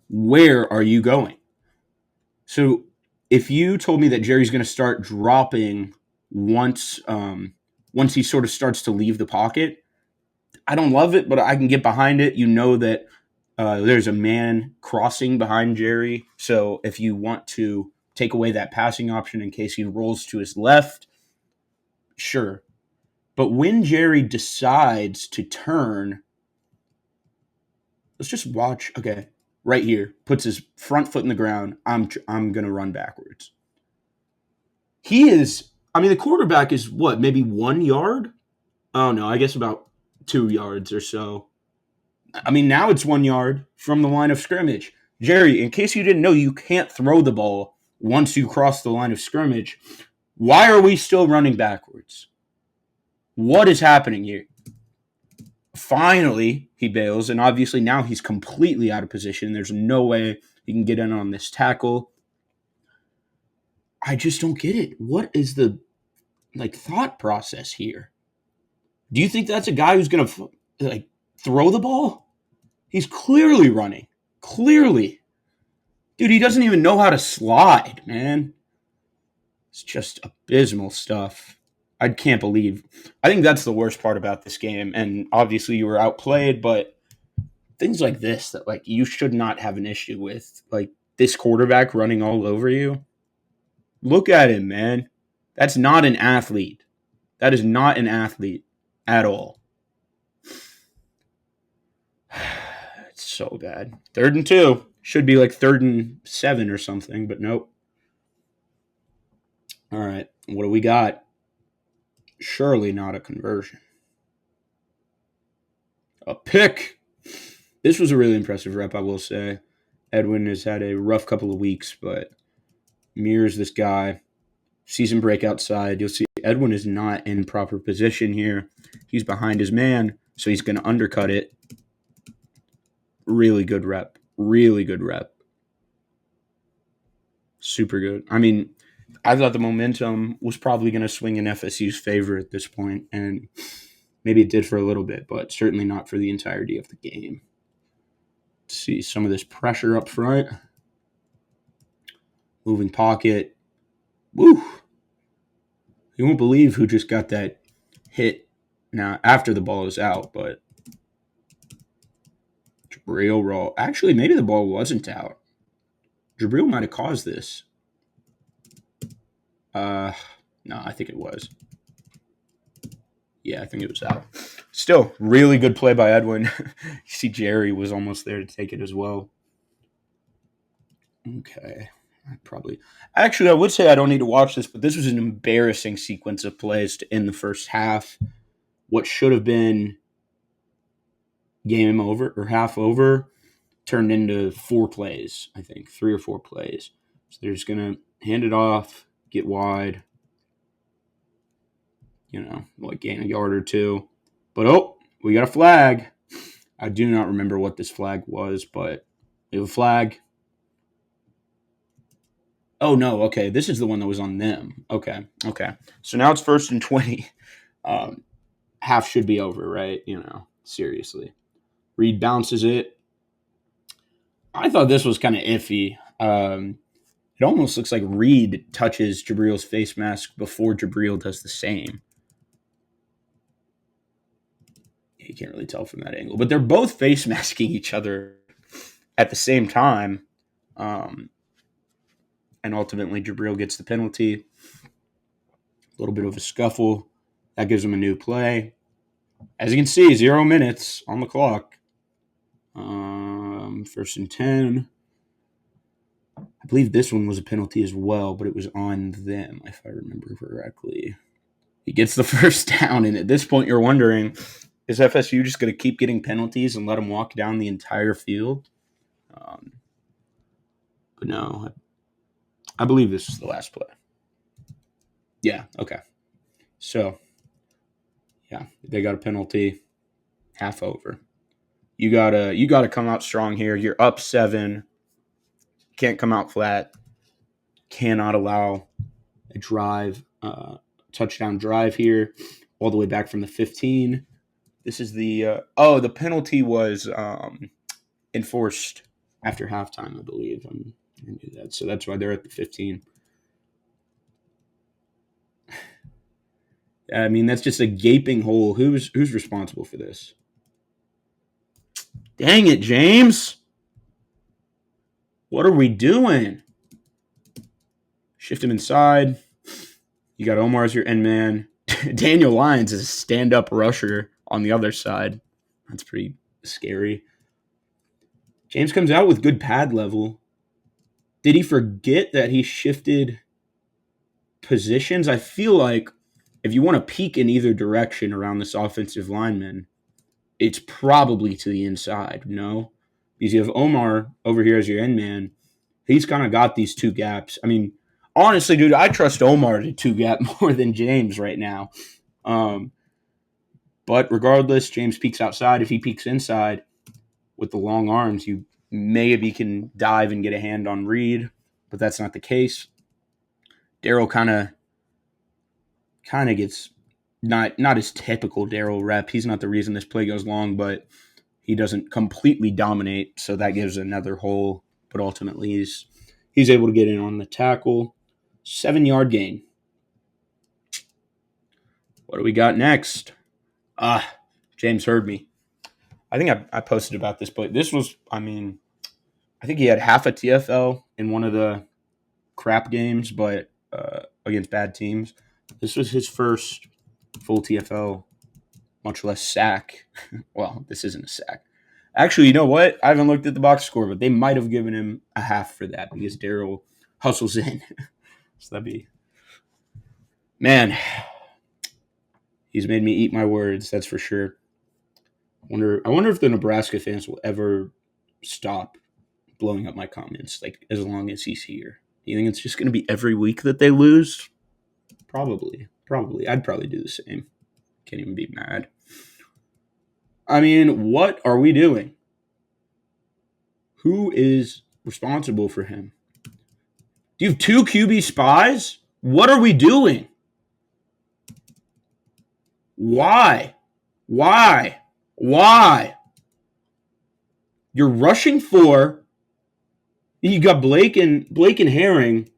Where are you going? So if you told me that Jerry's going to start dropping once he sort of starts to leave the pocket, I don't love it, but I can get behind it. You know that there's a man crossing behind Jerry. So if you want to take away that passing option in case he rolls to his left, sure. But when Jerry decides to turn, let's just watch. Okay, right here, puts his front foot in the ground. I'm going to run backwards. He is, I mean, the quarterback is what, maybe 1 yard? Oh, no, I guess about 2 yards or so. I mean, now it's 1 yard from the line of scrimmage. Jerry, in case you didn't know, you can't throw the ball once you cross the line of scrimmage. Why are we still running backwards? What is happening here? Finally, he bails, and obviously now he's completely out of position. There's no way he can get in on this tackle. I just don't get it. What is the thought process here? Do you think that's a guy who's going to throw the ball? He's clearly running. Clearly. Dude, he doesn't even know how to slide, man. It's just abysmal stuff. I can't believe. I think that's the worst part about this game. And obviously, you were outplayed, but things like this that like you should not have an issue with, like this quarterback running all over you. Look at him, man. That's not an athlete. That is not an athlete at all. It's so bad. 3rd and 2 should be like 3rd and 7 or something, but nope. All right, what do we got? Surely not a conversion. A pick. This was a really impressive rep, I will say. Edwin has had a rough couple of weeks, but mirrors this guy. Sees him break outside. You'll see Edwin is not in proper position here. He's behind his man, so he's going to undercut it. Really good rep. Really good rep. Super good. I mean, I thought the momentum was probably going to swing in FSU's favor at this point, and maybe it did for a little bit, but certainly not for the entirety of the game. Let's see some of this pressure up front. Moving pocket. Woo! You won't believe who just got that hit now after the ball is out, but Jabril roll. Actually, maybe the ball wasn't out. Jabril might have caused this. No, I think it was. Yeah, I think it was out. Still, really good play by Edwin. You see Jerry was almost there to take it as well. Okay. I would say I don't need to watch this, but this was an embarrassing sequence of plays to end the first half. What should have been game over or half over turned into 4 plays, I think, 3 or 4 plays. So they're just going to hand it off, get wide, like gain a yard or 2. But, we got a flag. I do not remember what this flag was, but we have a flag. Oh, no, okay. This is the one that was on them. Okay. So now it's 1st and 20. Half should be over, right? Seriously. Reed bounces it. I thought this was kind of iffy. It almost looks like Reed touches Jabril's face mask before Jabril does the same. You can't really tell from that angle, but they're both face masking each other at the same time. And ultimately, Jabril gets the penalty. A little bit of a scuffle. That gives him a new play. As you can see, 0 minutes on the clock. 1st and 10. I believe this one was a penalty as well, but it was on them, if I remember correctly. He gets the first down, and at this point, you're wondering, is FSU just going to keep getting penalties and let him walk down the entire field? But no, I believe this is the last play. Yeah, okay. So, yeah, they got a penalty, half over. You gotta come out strong here. You're up 7. Can't come out flat. Cannot allow a drive, touchdown drive here, all the way back from the 15. This is the the penalty was enforced after halftime, I believe. I knew that, so that's why they're at the 15. I mean, that's just a gaping hole. Who's responsible for this? Dang it, James! What are we doing? Shift him inside. You got Omar as your end man. Daniel Lyons is a stand-up rusher on the other side. That's pretty scary. James comes out with good pad level. Did he forget that he shifted positions? I feel like if you want to peek in either direction around this offensive lineman, it's probably to the inside, no? Because you have Omar over here as your end man. He's kind of got these 2 gaps. I mean, honestly, dude, I trust Omar to 2-gap more than James right now. But regardless, James peeks outside. If he peeks inside with the long arms, you maybe can dive and get a hand on Reed, but that's not the case. Darryl kind of gets not his typical Darryl rep. He's not the reason this play goes long, but he doesn't completely dominate, so that gives another hole. But ultimately, he's able to get in on the tackle. 7-yard gain. What do we got next? James heard me. I think I posted about this, but this was, I think he had half a TFL in one of the crap games, but against bad teams. This was his first full TFL, much less sack. Well, this isn't a sack. Actually, you know what? I haven't looked at the box score, but they might have given him a half for that because Daryl hustles in. So that'd be, man, he's made me eat my words, that's for sure. I wonder if the Nebraska fans will ever stop blowing up my comments, like as long as he's here. Do you think it's just going to be every week that they lose? Probably. Probably. I'd probably do the same. Can't even be mad. I mean, what are we doing? Who is responsible for him? Do you have two QB spies? What are we doing? Why? Why? Why? You're rushing for. You got Blake and Herring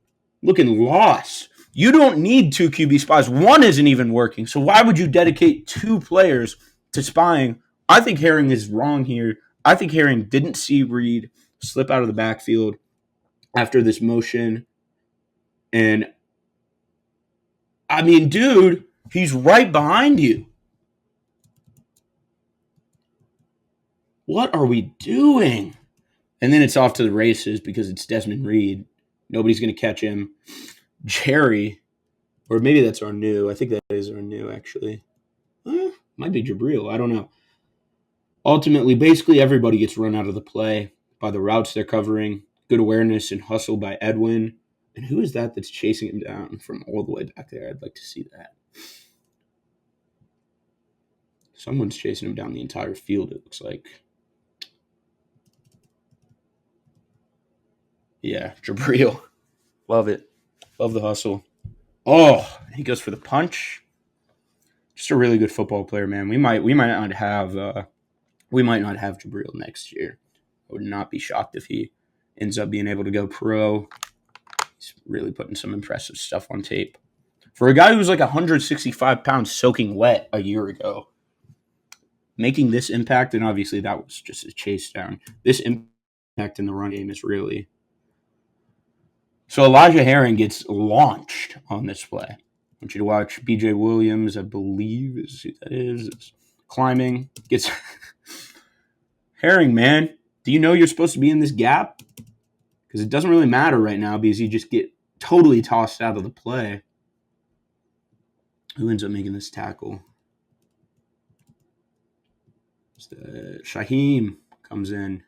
looking lost. You don't need two QB spies. One isn't even working. So why would you dedicate two players to spying? I think Herring is wrong here. I think Herring didn't see Reed slip out of the backfield after this motion. And I mean, dude, he's right behind you. What are we doing? And then it's off to the races because it's Desmond Reed. Nobody's going to catch him. Jerry, or maybe that's our new. I think that is our new, actually. Might be Jabril. I don't know. Ultimately, basically everybody gets run out of the play by the routes they're covering. Good awareness and hustle by Edwin. And who is that that's chasing him down from all the way back there? I'd like to see that. Someone's chasing him down the entire field, it looks like. Yeah, Jabril. Love it. Love the hustle. Oh, he goes for the punch. Just a really good football player, man. We might not have Jabril next year. I would not be shocked if he ends up being able to go pro. He's really putting some impressive stuff on tape. For a guy who was like 165 pounds soaking wet a year ago, making this impact, and obviously that was just a chase down. This impact in the run game is really. So Elijah Herring gets launched on this play. I want you to watch BJ Williams, I believe is who that is climbing. Gets Herring, man. Do you know you're supposed to be in this gap? Because it doesn't really matter right now because you just get totally tossed out of the play. Who ends up making this tackle? Shaheem comes in.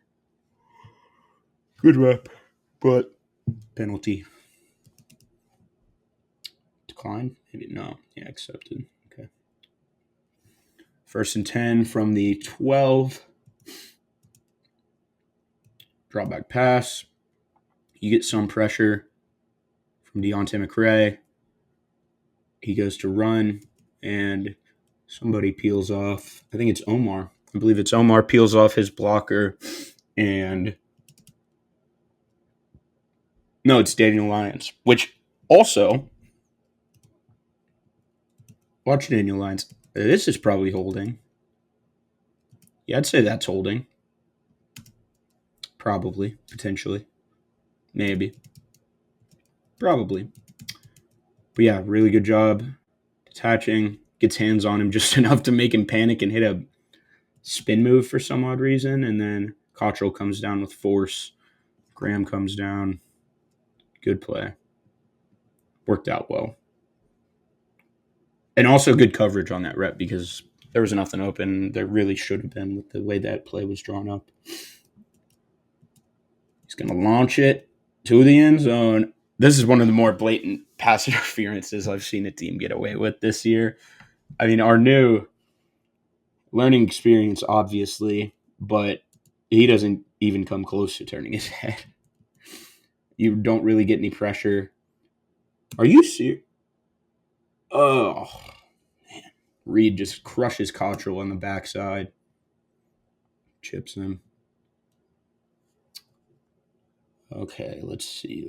Good rep, but penalty. Decline? Maybe no. Yeah, accepted. Okay. 1st and 10 from the 12. Drop back pass. You get some pressure from Deontay McRae. He goes to run, and somebody peels off. I think it's Omar. I believe it's Omar peels off his blocker, and no, it's Daniel Lyons, which also, watch Daniel Lyons. This is probably holding. Yeah, I'd say that's holding. Probably, potentially, maybe, probably. But yeah, really good job detaching. Gets hands on him just enough to make him panic and hit a spin move for some odd reason. And then Cottrell comes down with force. Graham comes down. Good play. Worked out well. And also good coverage on that rep because there was nothing open. There really should have been with the way that play was drawn up. He's going to launch it to the end zone. This is one of the more blatant pass interferences I've seen a team get away with this year. I mean, our new learning experience, obviously, but he doesn't even come close to turning his head. You don't really get any pressure. Are you serious? Oh, man. Reed just crushes Cottrell on the backside. Chips him. Okay, let's see.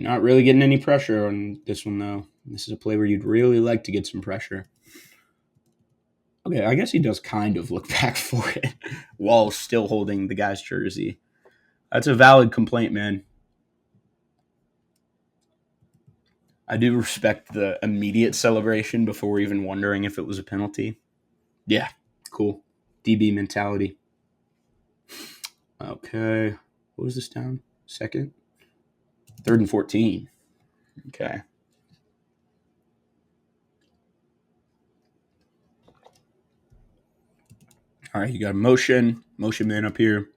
Not really getting any pressure on this one, though. This is a play where you'd really like to get some pressure. Okay, I guess he does kind of look back for it while still holding the guy's jersey. That's a valid complaint, man. I do respect the immediate celebration before even wondering if it was a penalty. Yeah, cool. DB mentality. Okay. What was this down? Second? Third and 14. Okay. All right, you got a motion man up here.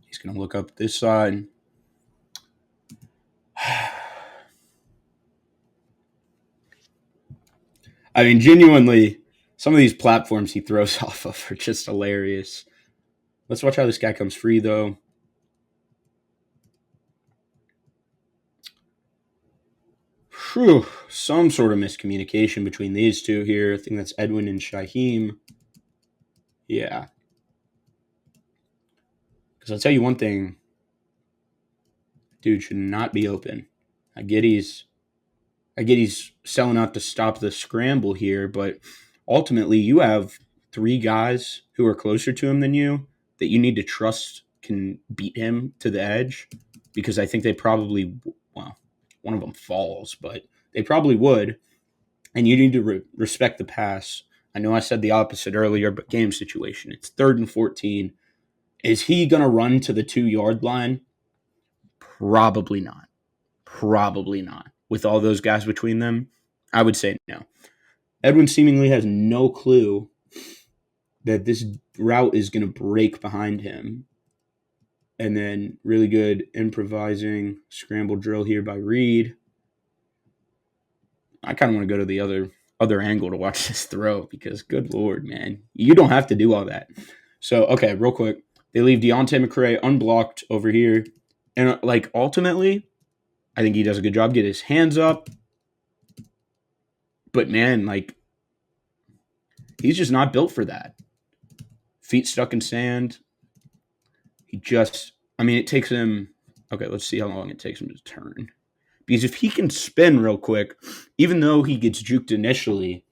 He's going to look up this side. I mean, genuinely, some of these platforms he throws off of are just hilarious. Let's watch how this guy comes free, though. Whew, some sort of miscommunication between these two here. I think that's Edwin and Shaheem. Yeah. Because I'll tell you one thing, dude should not be open. I get he's selling out to stop the scramble here, but ultimately you have three guys who are closer to him than you that you need to trust can beat him to the edge, because I think they probably, well, one of them falls, but they probably would, and you need to respect the pass. I know I said the opposite earlier, but game situation. It's 3rd and 14. Is he going to run to the 2-yard line? Probably not. Probably not. With all those guys between them, I would say no. Edwin seemingly has no clue that this route is going to break behind him. And then really good improvising scramble drill here by Reed. I kind of want to go to the other angle to watch this throw, because good Lord, man, you don't have to do all that. So, okay, real quick. They leave Deontay McCray unblocked over here. And, like, ultimately, I think he does a good job. Get his hands up. But, man, like, he's just not built for that. Feet stuck in sand. It takes him, okay, let's see how long it takes him to turn. Because if he can spin real quick, even though he gets juked initially,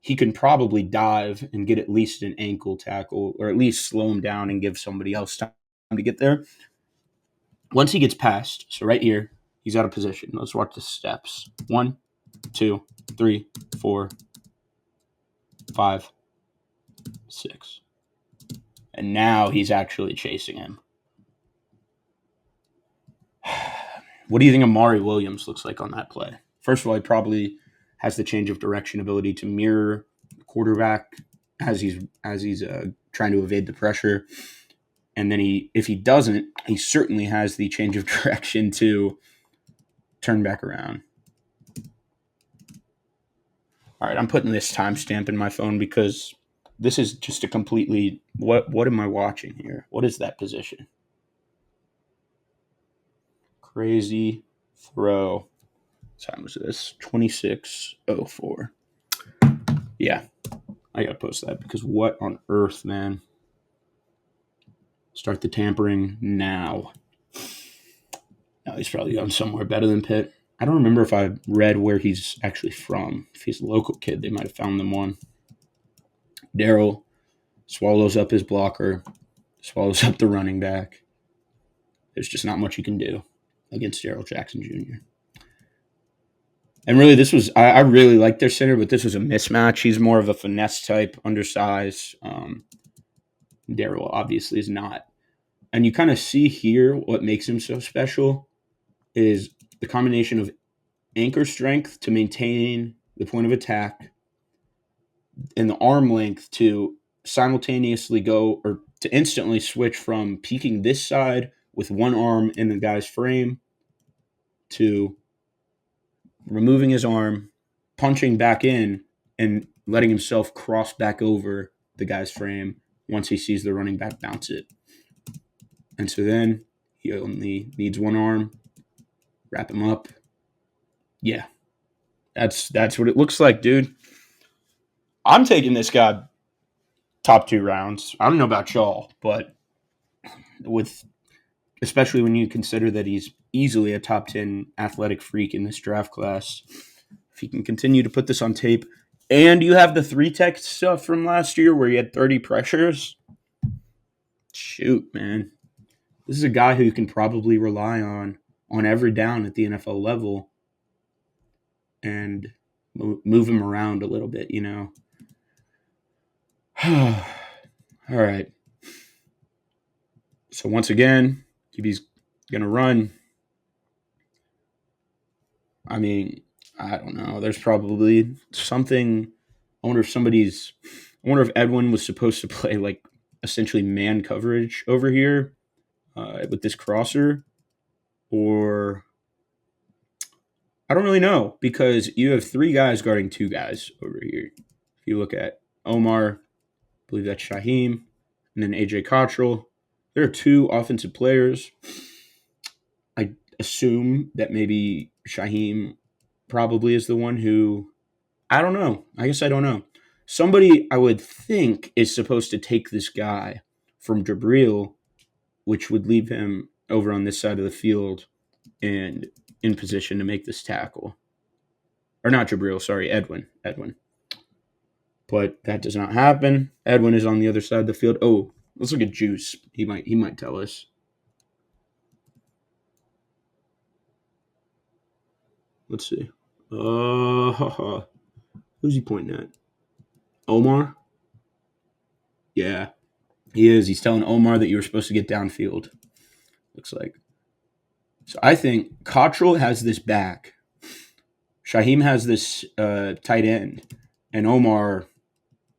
he can probably dive and get at least an ankle tackle, or at least slow him down and give somebody else time to get there. Once he gets past, so right here, he's out of position. Let's watch the steps. 1, 2, 3, 4, 5, 6. And now he's actually chasing him. What do you think Amari Williams looks like on that play? First of all, he probably has the change of direction ability to mirror the quarterback as he's trying to evade the pressure. And then if he doesn't, he certainly has the change of direction to turn back around. All right, I'm putting this timestamp in my phone because this is just a completely, what am I watching here? What is that position? Crazy throw. What time was this? 26:04. Yeah, I gotta post that because what on earth, man? Start the tampering now. Now he's probably gone somewhere better than Pitt. I don't remember if I read where he's actually from. If he's a local kid, they might have found them one. Daryl swallows up his blocker, swallows up the running back. There's just not much you can do against Daryl Jackson Jr. And really, I really like their center, but this was a mismatch. He's more of a finesse type, undersized. Daryl obviously is not. And you kind of see here what makes him so special is the combination of anchor strength to maintain the point of attack and the arm length to simultaneously go, or to instantly switch from peeking this side with one arm in the guy's frame to removing his arm, punching back in, and letting himself cross back over the guy's frame once he sees the running back bounce it. And so then he only needs one arm, wrap him up. Yeah, that's what it looks like, dude. I'm taking this guy top 2 rounds. I don't know about y'all, but especially when you consider that he's easily a top 10 athletic freak in this draft class, if he can continue to put this on tape, And you have the 3-tech stuff from last year where you had 30 pressures. Shoot, man. This is a guy who you can probably rely on every down at the NFL level and move him around a little bit, All right. So once again, QB's going to run. I mean, I don't know. There's probably something. I wonder if Edwin was supposed to play like essentially man coverage over here with this crosser, or I don't really know because you have 3 guys guarding 2 guys over here. If you look at Omar, I believe that's Shaheem, and then AJ Cottrell. There are 2 offensive players. I assume that maybe Shaheem probably is the one who, I don't know. I guess I don't know. Somebody I would think is supposed to take this guy from Jabril, which would leave him over on this side of the field and in position to make this tackle. Or not Jabril, sorry, Edwin. But that does not happen. Edwin is on the other side of the field. Oh, let's look at Juice. He might tell us. Let's see. Who's he pointing at? Omar? Yeah, he is. He's telling Omar that you were supposed to get downfield. Looks like. So I think Cottrell has this back. Shaheem has this tight end. And Omar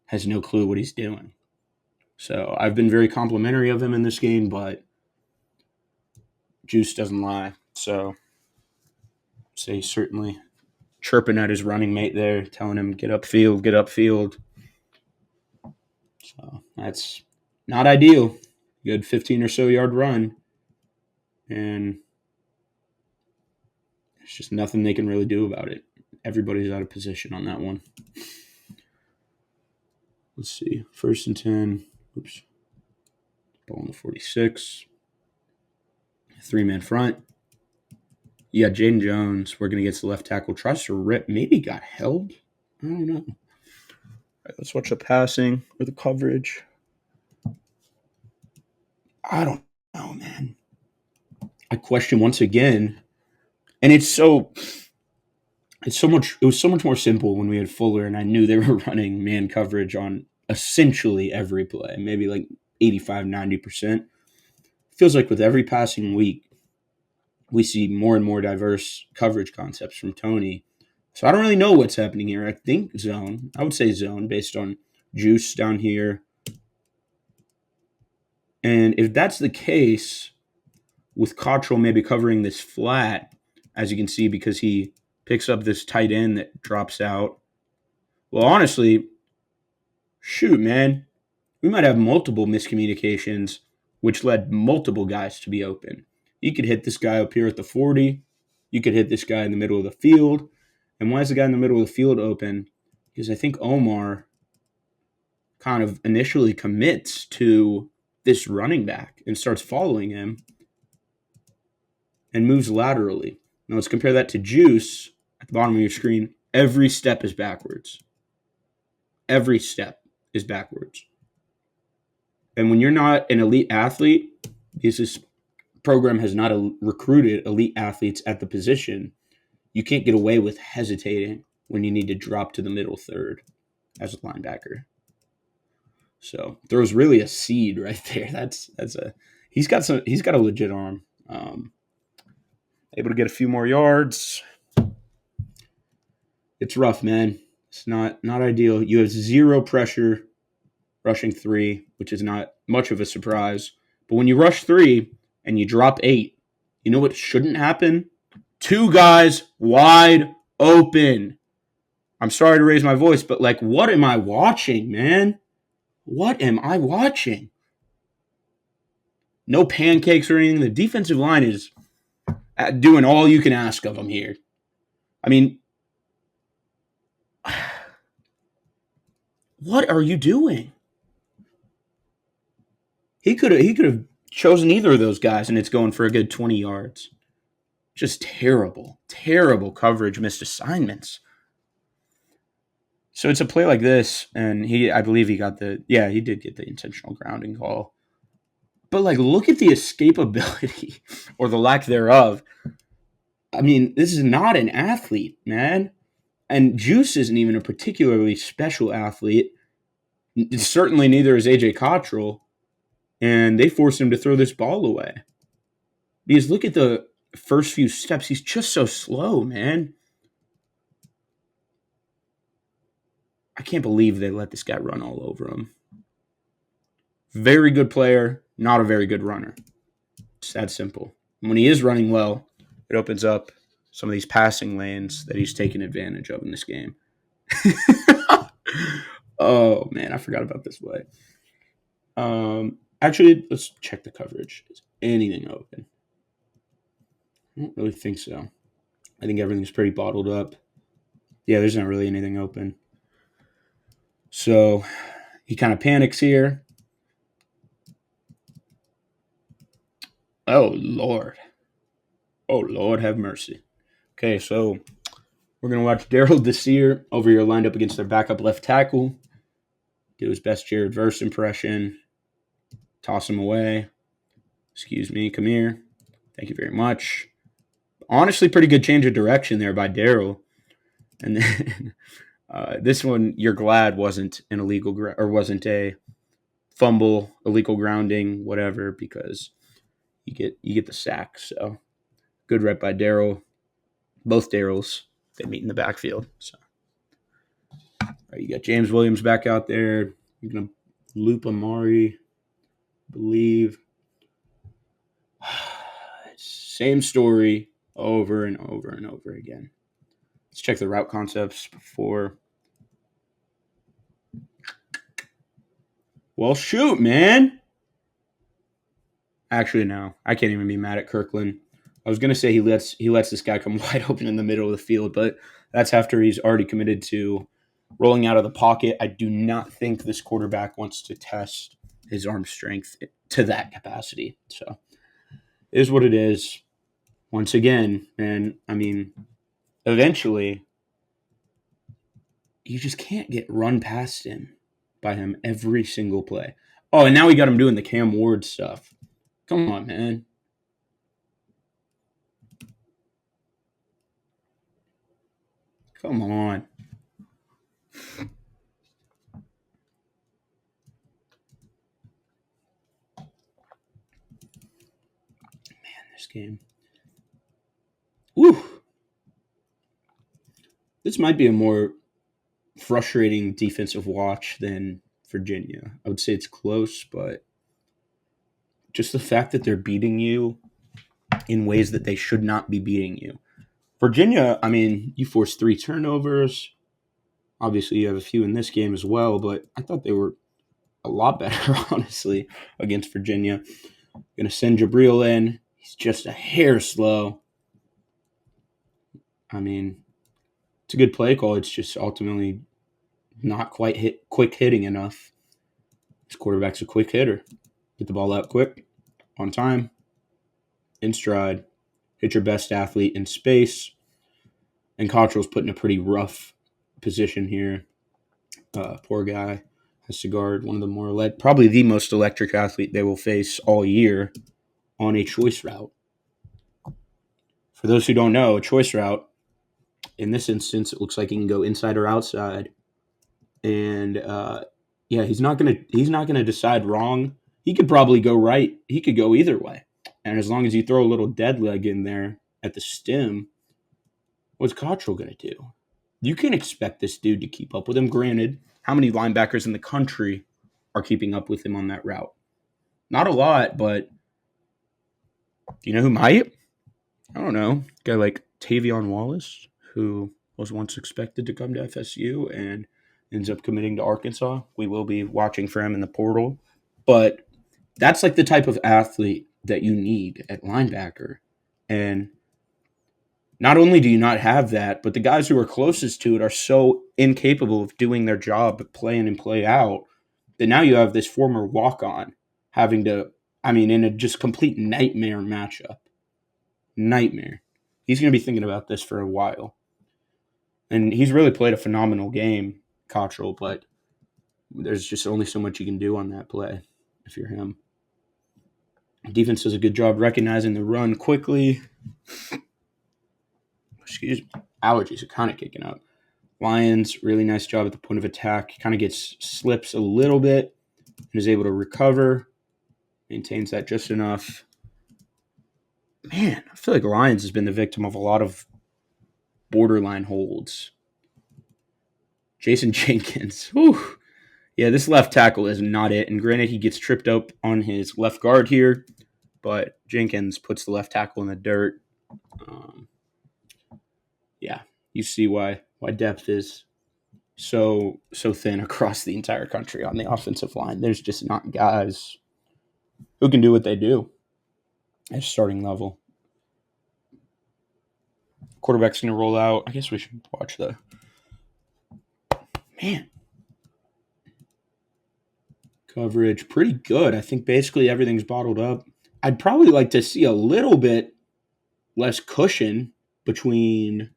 has no clue what he's doing. So I've been very complimentary of him in this game, but Juice doesn't lie. So he's certainly chirping at his running mate there, telling him, get upfield, get upfield. So that's not ideal. Good 15 or so yard run. And there's just nothing they can really do about it. Everybody's out of position on that one. Let's see. 1st and 10. Oops. Ball on the 46. 3-man front. Yeah, Jaden Jones working against the left tackle. Tries to rip. Maybe got held. I don't know. All right, let's watch the passing or the coverage. I don't know, man. I question once again. And it was so much more simple when we had Fuller and I knew they were running man coverage on essentially every play, maybe like 85, 90%. Feels like with every passing week, we see more and more diverse coverage concepts from Tony. So I don't really know what's happening here. I think zone. I would say zone based on Juice down here. And if that's the case, with Cottrell maybe covering this flat, as you can see, because he picks up this tight end that drops out. Well, honestly, shoot, man, we might have multiple miscommunications, which led multiple guys to be open. You could hit this guy up here at the 40. You could hit this guy in the middle of the field. And why is the guy in the middle of the field open? Because I think Omar kind of initially commits to this running back and starts following him and moves laterally. Now let's compare that to Juice at the bottom of your screen. Every step is backwards. Every step is backwards. And when you're not an elite athlete, because this program has not recruited elite athletes at the position, you can't get away with hesitating when you need to drop to the middle third as a linebacker. So throws really a seed right there. He's got a legit arm. Able to get a few more yards. It's rough, man. It's not ideal. You have 0 pressure rushing 3, which is not much of a surprise. But when you rush 3 and you drop 8, you know what shouldn't happen? 2 guys wide open. I'm sorry to raise my voice, but like, what am I watching, man? What am I watching? No pancakes or anything. The defensive line is doing all you can ask of them here. I mean, what are you doing? He could have chosen either of those guys, and it's going for a good 20 yards. Just terrible coverage, missed assignments. So it's a play like this, and I believe he got he did get the intentional grounding call. But like, look at the escapability or the lack thereof. I mean, this is not an athlete, man. And Juice isn't even a particularly special athlete. Certainly neither is AJ Cottrell. And they forced him to throw this ball away. Because look at the first few steps. He's just so slow, man. I can't believe they let this guy run all over him. Very good player, not a very good runner. It's that simple. When he is running well, it opens up some of these passing lanes that he's taking advantage of in this game. Oh, man, I forgot about this play. Actually, let's check the coverage. Is anything open? I don't really think so. I think everything's pretty bottled up. Yeah, there's not really anything open. So he kind of panics here. Oh, Lord. Oh, Lord, have mercy. Okay, so we're going to watch Daryl Desir over here lined up against their backup left tackle. Do his best Jared Verse impression. Toss him away. Excuse me, come here. Thank you very much. Honestly, pretty good change of direction there by Daryl. And then this one, you're glad wasn't an illegal or wasn't a fumble, illegal grounding, whatever, because you get the sack. So good rep by Daryl. Both Daryls, they meet in the backfield. So right, you got James Williams back out there. You're gonna loop Amari, I believe. Same story over and over and over again. Let's check the route concepts before. Well, shoot, man. Actually, no. I can't even be mad at Kirkland. I was gonna say he lets this guy come wide open in the middle of the field, but that's after he's already committed to rolling out of the pocket. I do not think this quarterback wants to test his arm strength to that capacity. So it is what it is. Once again, and I mean, eventually, you just can't get run past him by him every single play. Oh, and now we got him doing the Cam Ward stuff. Come on, man. Come on. This game. Woo. This might be a more frustrating defensive watch than Virginia. I would say it's close, but just the fact that they're beating you in ways that they should not be beating you. Virginia, I mean, you forced 3 turnovers. Obviously, you have a few in this game as well, but I thought they were a lot better, honestly, against Virginia. Going to send Jabril in. He's just a hair slow. I mean, it's a good play call. It's just ultimately not quite quick hitting enough. This quarterback's a quick hitter. Get the ball out quick, on time, in stride. Hit your best athlete in space. And Cottrell's put in a pretty rough position here. Poor guy has to guard one of the probably the most electric athlete they will face all year on a choice route. For those who don't know, a choice route, in this instance, it looks like he can go inside or outside. And he's not gonna decide wrong. He could probably go right. He could go either way. And as long as you throw a little dead leg in there at the stem, what's Cottrell gonna do? You can expect this dude to keep up with him. Granted, how many linebackers in the country are keeping up with him on that route? Not a lot, but do you know who might? I don't know. A guy like Tavion Wallace, who was once expected to come to FSU and ends up committing to Arkansas. We will be watching for him in the portal. But that's like the type of athlete that you need at linebacker. And not only do you not have that, but the guys who are closest to it are so incapable of doing their job, play in and play out, that now you have this former walk-on having to, in a just complete nightmare matchup. Nightmare. He's going to be thinking about this for a while. And he's really played a phenomenal game. Cottrell, but there's just only so much you can do on that play if you're him. Defense does a good job recognizing the run quickly. Excuse me. Allergies are kind of kicking up. Lions, really nice job at the point of attack. Kind of slips a little bit and is able to recover. Maintains that just enough. Man, I feel like Lions has been the victim of a lot of borderline holds. Jason Jenkins. Whew. Yeah, this left tackle is not it. And granted, he gets tripped up on his left guard here, but Jenkins puts the left tackle in the dirt. Yeah, you see why depth is so thin across the entire country on the offensive line. There's just not guys who can do what they do at starting level. Quarterback's going to roll out. I guess we should watch the man coverage. Pretty good. I think basically everything's bottled up. I'd probably like to see a little bit less cushion between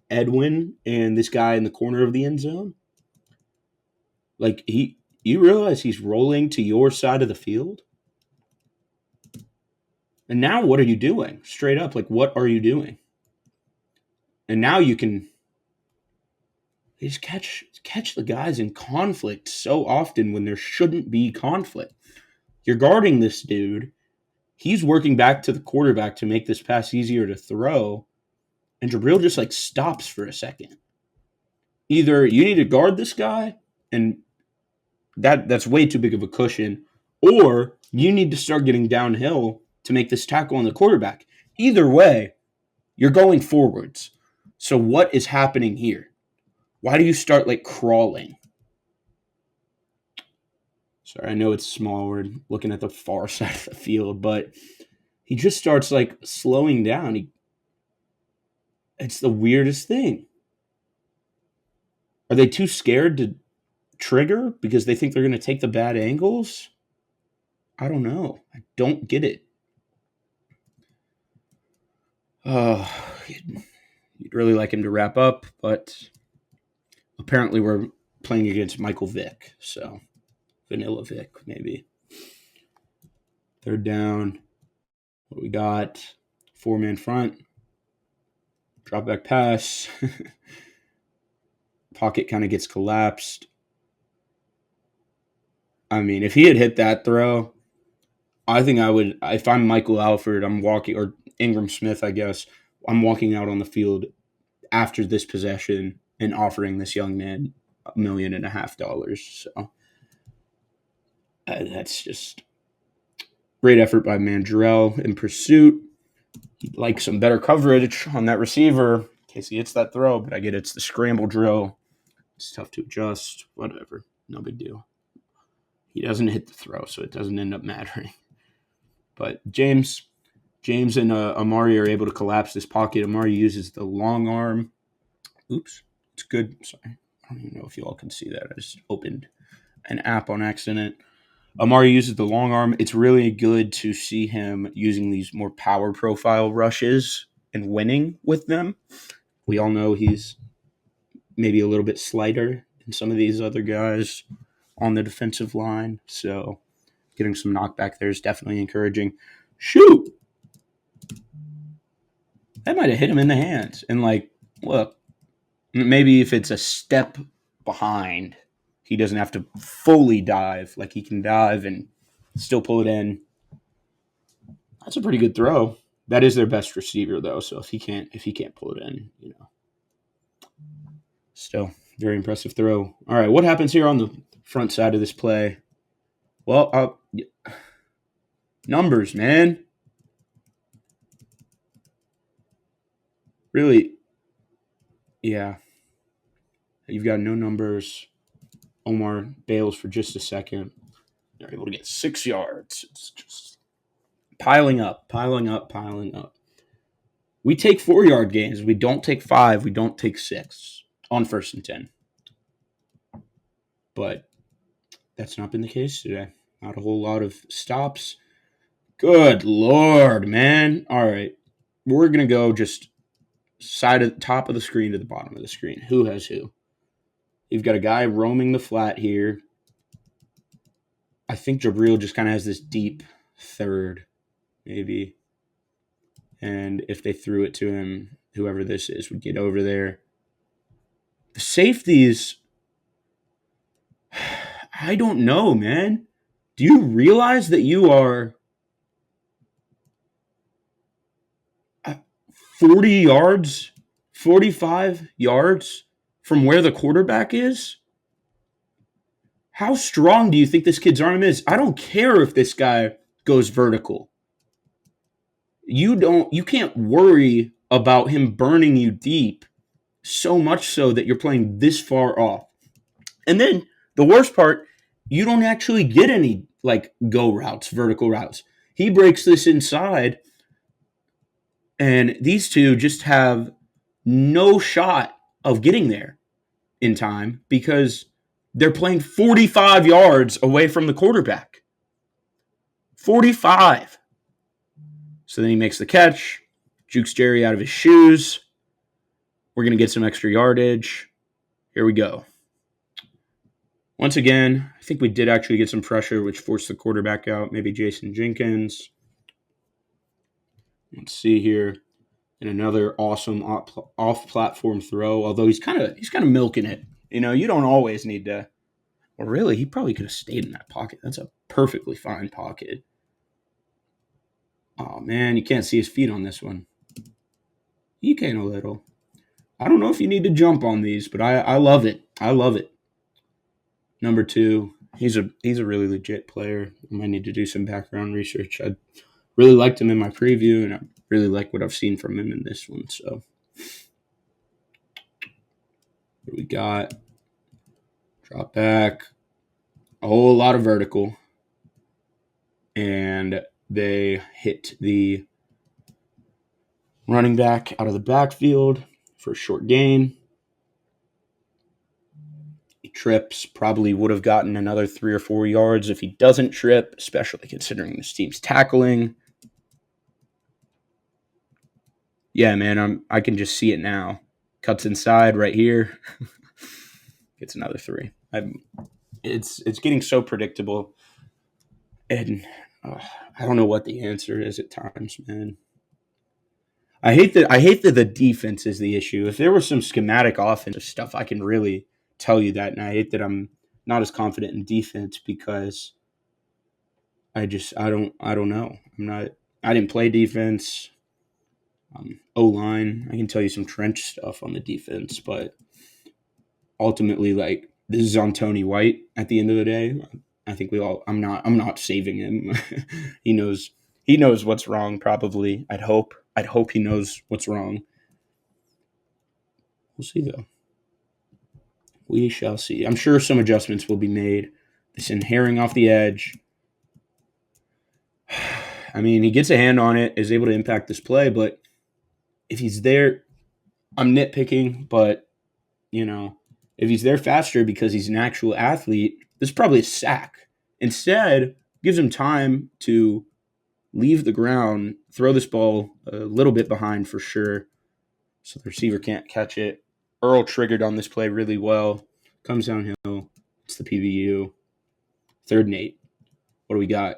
Edwin and this guy in the corner of the end zone. Like you realize he's rolling to your side of the field? And now what are you doing? Straight up, like what are you doing? And now you can just catch the guys in conflict so often when there shouldn't be conflict. You're guarding this dude. He's working back to the quarterback to make this pass easier to throw. And Jabril just like stops for a second. Either you need to guard this guy, and that's way too big of a cushion, or you need to start getting downhill to make this tackle on the quarterback. Either way, you're going forwards. So what is happening here? Why do you start like crawling? Sorry, I know it's small. We're looking at the far side of the field, but he just starts like slowing down. It's the weirdest thing. Are they too scared to trigger because they think they're going to take the bad angles? I don't know. I don't get it. You'd really like him to wrap up, but apparently we're playing against Michael Vick, so Vanilla Vick, maybe. Third down. What we got? 4-man front. Drop back pass. Pocket kind of gets collapsed. I mean, if he had hit that throw, I think I would, if I'm Michael Alford, I'm walking, or Ingram Smith, I guess, I'm walking out on the field after this possession and offering this young man $1.5 million. So that's just great effort by Mandrell in pursuit. He'd like some better coverage on that receiver in case he hits that throw, but I get it's the scramble drill. It's tough to adjust. Whatever. No big deal. He doesn't hit the throw, so it doesn't end up mattering. But James and Amari are able to collapse this pocket. Amari uses the long arm. Oops. It's good. Sorry. I don't even know if you all can see that. I just opened an app on accident. Amari uses the long arm. It's really good to see him using these more power profile rushes and winning with them. We all know he's maybe a little bit slighter than some of these other guys on the defensive line. So getting some knockback there is definitely encouraging. Shoot! That might have hit him in the hands. And like, look, maybe if it's a step behind, he doesn't have to fully dive. Like he can dive and still pull it in. That's a pretty good throw. That is their best receiver though. So if he can't pull it in, still very impressive throw. All right, what happens here on the front side of this play? Well, numbers, man. Really, yeah. You've got no numbers. Omar bails for just a second. They're able to get 6 yards. It's just piling up. We take 4-yard gains. We don't take 5. We don't take 6 on 1st and 10. But that's not been the case today. Not a whole lot of stops. Good Lord, man. All right. We're going to go just top of the screen to the bottom of the screen. Who has who? You've got a guy roaming the flat here. I think Jabril just kind of has this deep third, maybe. And if they threw it to him, whoever this is would get over there. The safeties, I don't know, man. Do you realize that you are 40 yards, 45 yards from where the quarterback is? How strong do you think this kid's arm is? I don't care if this guy goes vertical. You can't worry about him burning you deep, so much so that you're playing this far off. And then the worst part, you don't actually get any like go routes, vertical routes. He breaks this inside, and these two just have no shot of getting there in time because they're playing 45 yards away from the quarterback. 45. So then he makes the catch, jukes Jerry out of his shoes. We're going to get some extra yardage. Here we go. Once again, I think we did actually get some pressure, which forced the quarterback out. Maybe Jason Jenkins. Let's see here. And another awesome off-platform throw. Although he's kind of milking it. You know, you don't always need to. Well, really, he probably could have stayed in that pocket. That's a perfectly fine pocket. Oh man, you can't see his feet on this one. You can a little. I don't know if you need to jump on these, but I love it. I love it. Number 2, he's a really legit player. I might need to do some background research. I really liked him in my preview, and I really like what I've seen from him in this one. So, what do we got? Drop back. A whole lot of vertical. And they hit the running back out of the backfield for a short gain. He trips, probably would have gotten another 3 or 4 yards if he doesn't trip, especially considering this team's tackling. Yeah, man, I can just see it now. Cuts inside right here. Gets another 3. It's getting so predictable. And I don't know what the answer is at times, man. I hate that the defense is the issue. If there was some schematic offensive stuff, I can really tell you that. And I hate that I'm not as confident in defense because I don't know. I didn't play defense. O-line, I can tell you some trench stuff on the defense, but ultimately, like, this is on Tony White at the end of the day. I think I'm not saving him. He knows what's wrong, probably. I'd hope he knows what's wrong. We'll see, though. We shall see. I'm sure some adjustments will be made. This herring off the edge. I mean, he gets a hand on it, is able to impact this play, but if he's there, I'm nitpicking, but, you know, if he's there faster because he's an actual athlete, this is probably a sack. Instead, gives him time to leave the ground, throw this ball a little bit behind for sure, so the receiver can't catch it. Earl triggered on this play really well. Comes downhill. It's the PBU. 3rd and 8. What do we got?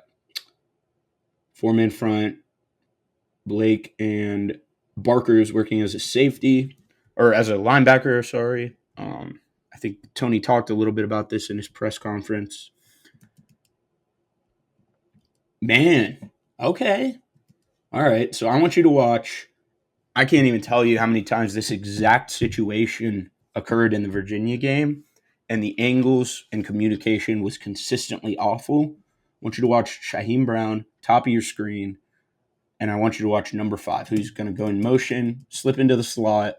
4-man front. Blake and Barker is working as a safety, or as a linebacker, sorry. I think Tony talked a little bit about this in his press conference. Man, okay. All right, so I want you to watch. I can't even tell you how many times this exact situation occurred in the Virginia game, and the angles and communication was consistently awful. I want you to watch Shaheem Brown, top of your screen, and I want you to watch number 5, who's going to go in motion, slip into the slot,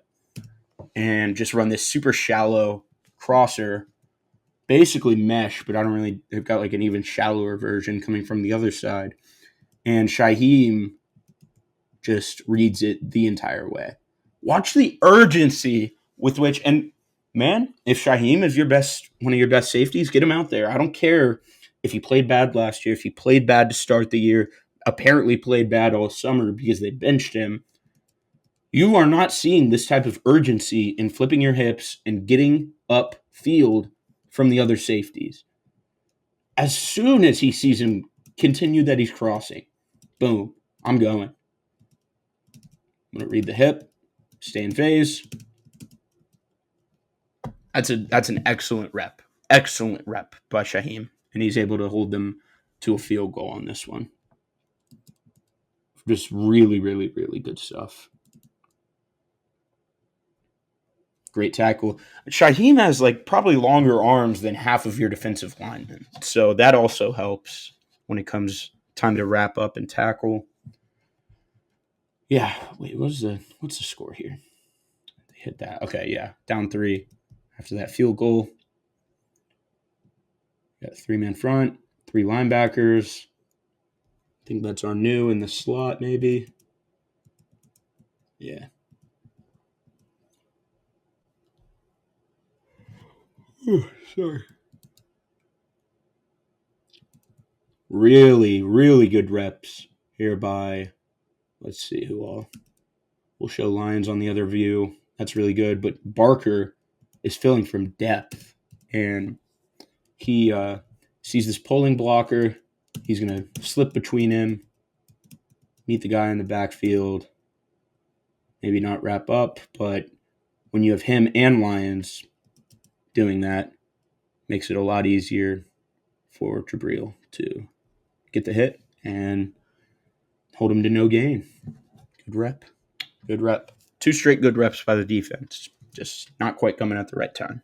and just run this super shallow crosser, basically mesh, but they've got like an even shallower version coming from the other side. And Shaheem just reads it the entire way. Watch the urgency with which, and man, if Shaheem is one of your best safeties, get him out there. I don't care if he played bad last year, if he played bad to start the year, apparently played bad all summer because they benched him. You are not seeing this type of urgency in flipping your hips and getting up field from the other safeties. As soon as he sees him continue that he's crossing, boom, I'm going. I'm going to read the hip, stay in phase. That's an excellent rep. Excellent rep by Shaheem. And he's able to hold them to a field goal on this one. Just really, really, really good stuff. Great tackle. Shaheem has like probably longer arms than half of your defensive linemen. So that also helps when it comes time to wrap up and tackle. Yeah, wait, what's the score here? They hit that. Okay, yeah, down 3 after that field goal. Got 3-man front, 3 linebackers. I think that's our new in the slot, maybe. Yeah. Sorry. Really, really good reps here by, let's see who all. We'll show Lions on the other view. That's really good. But Barker is filling from depth. And he sees this pulling blocker. He's going to slip between him, meet the guy in the backfield, maybe not wrap up. But when you have him and Lions doing that, makes it a lot easier for Jabril to get the hit and hold him to no gain. Good rep. Good rep. 2 straight good reps by the defense. Just not quite coming at the right time.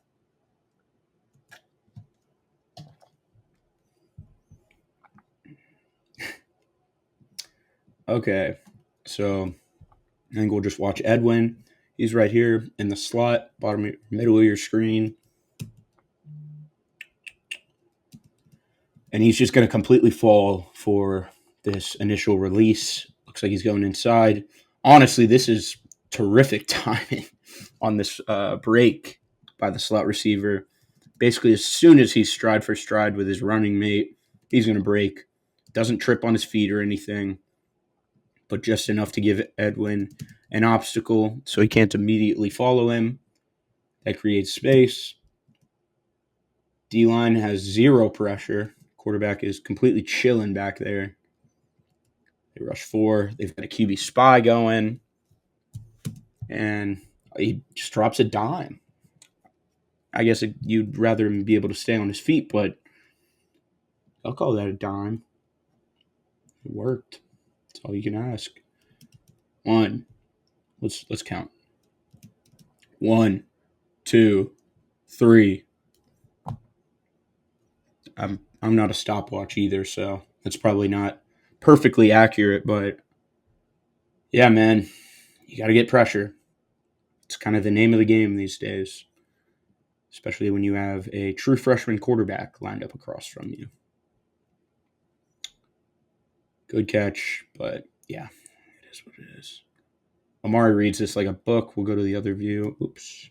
Okay, so I think we'll just watch Edwin. He's right here in the slot, middle of your screen. And he's just going to completely fall for this initial release. Looks like he's going inside. Honestly, this is terrific timing on this break by the slot receiver. Basically, as soon as he's stride for stride with his running mate, he's going to break. Doesn't trip on his feet or anything, but just enough to give Edwin an obstacle so he can't immediately follow him. That creates space. D-line has 0 pressure. Quarterback is completely chilling back there. They rush 4. They've got a QB spy going. And he just drops a dime. I guess you'd rather him be able to stay on his feet, but I'll call that a dime. It worked. That's all you can ask. 1. Let's count. 1, 2, 3. I'm not a stopwatch either, so that's probably not perfectly accurate, but yeah, man, you got to get pressure. It's kind of the name of the game these days, especially when you have a true freshman quarterback lined up across from you. Good catch, but yeah, it is what it is. Amari reads this like a book. We'll go to the other view. Oops.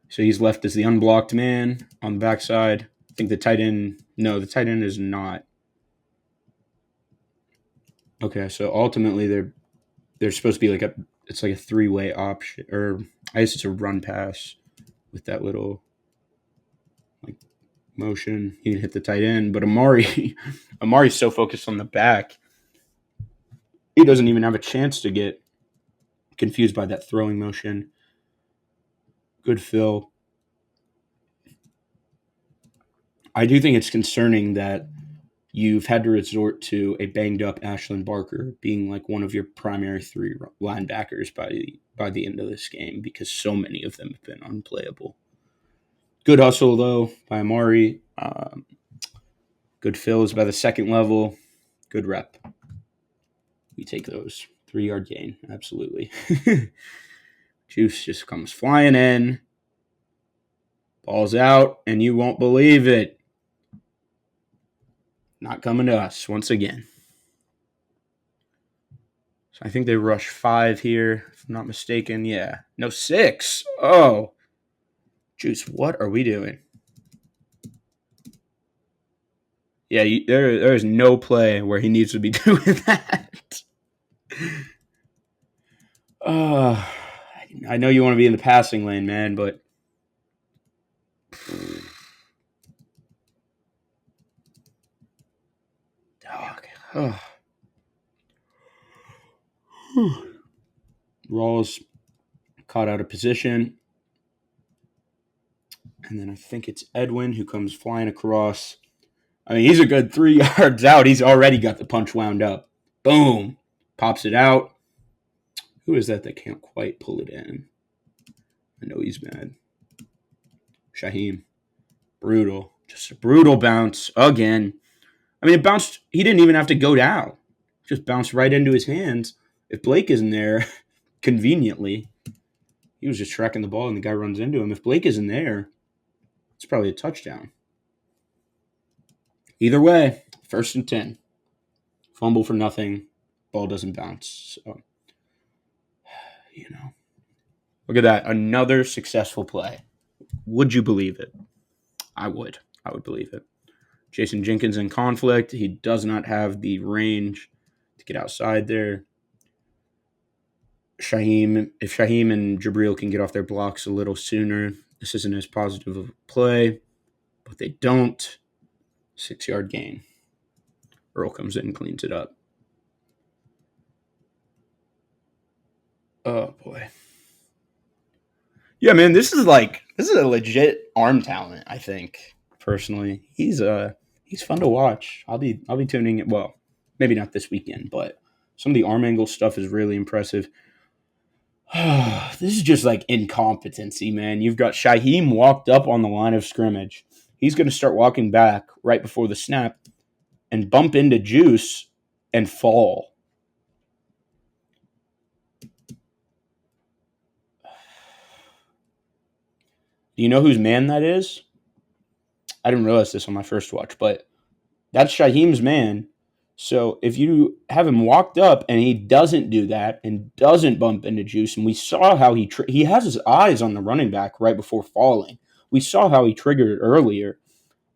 So he's left as the unblocked man on the backside. I think the tight end is not. Okay, so ultimately they're supposed to be like it's like a 3-way option, or I guess it's a run pass with that little like motion. He can hit the tight end, but Amari's so focused on the back, he doesn't even have a chance to get confused by that throwing motion. Good fill. I do think it's concerning that you've had to resort to a banged-up Ashlyn Barker being like one of your primary 3 linebackers by the end of this game, because so many of them have been unplayable. Good hustle, though, by Amari. Good fills by the second level. Good rep. We take those. 3-yard gain, absolutely. Juice just comes flying in. Ball's out, and you won't believe it. Not coming to us once again. So I think they rush 5 here, if I'm not mistaken. Yeah. No, 6. Oh. Juice, what are we doing? Yeah, there is no play where he needs to be doing that. I know you want to be in the passing lane, man, but Dog. Oh. Rawls caught out of position. And then I think it's Edwin who comes flying across. I mean, he's a good 3 yards out. He's already got the punch wound up. Boom. Pops it out. Who is that can't quite pull it in? I know he's mad. Shaheem. Brutal. Just a brutal bounce again. I mean, it bounced. He didn't even have to go down. Just bounced right into his hands. If Blake isn't there, conveniently, he was just tracking the ball and the guy runs into him. If Blake isn't there, it's probably a touchdown. Either way, 1st and 10. Fumble for nothing. Ball doesn't bounce. So, Look at that. Another successful play. Would you believe it? I would. I would believe it. Jason Jenkins in conflict. He does not have the range to get outside there. If Shaheem and Jabril can get off their blocks a little sooner, this isn't as positive of a play, but they don't. 6-yard gain. Earl comes in and cleans it up. Oh, boy. Yeah, man, this is a legit arm talent, I think, personally. He's fun to watch. I'll be tuning it. Well, maybe not this weekend, but some of the arm angle stuff is really impressive. This is just like incompetency, man. You've got Shaheem walked up on the line of scrimmage. He's going to start walking back right before the snap and bump into Juice and fall. Do you know whose man that is? I didn't realize this on my first watch, but that's Shaheem's man. So if you have him walked up and he doesn't do that and doesn't bump into Juice, and we saw how he has his eyes on the running back right before falling. We saw how he triggered it earlier.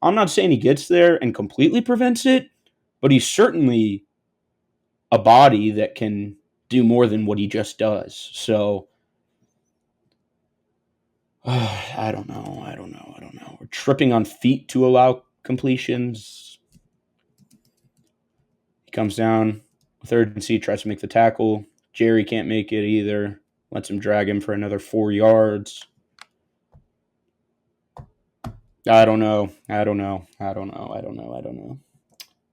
I'm not saying he gets there and completely prevents it, but he's certainly a body that can do more than what he just does. So I don't know. We're tripping on feet to allow completions. He comes down with urgency, tries to make the tackle. Jerry can't make it either. Lets him drag him for another 4 yards. I don't know.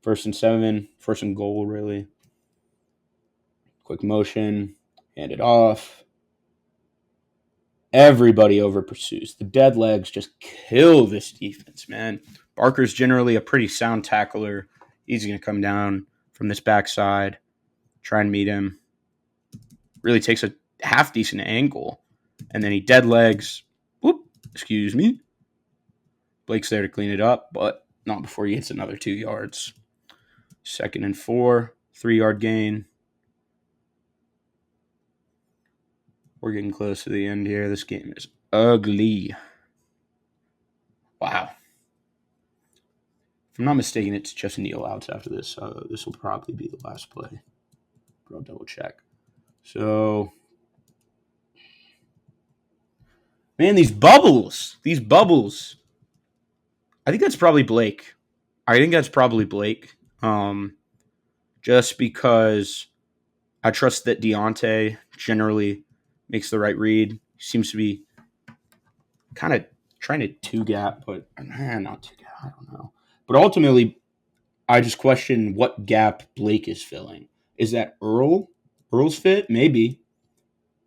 1st and 7, 1st and goal, really. Quick motion, hand it off. Everybody over pursues. The dead legs just kill this defense, man. Barker's generally a pretty sound tackler. He's going to come down from this backside, try and meet him. Really takes a half-decent angle. And then he dead legs. Whoop, excuse me. Blake's there to clean it up, but not before he hits another 2 yards. 2nd and 4, 3-yard gain. We're getting close to the end here. This game is ugly. Wow. If I'm not mistaken, it's just kneel outs after this. This will probably be the last play. But I'll double check. So, man, these bubbles. I think that's probably Blake. Just because I trust that Deontay generally makes the right read. He seems to be kind of trying to two-gap, but not two-gap. I don't know. But ultimately, I just question what gap Blake is filling. Is that Earl? Earl's fit? Maybe.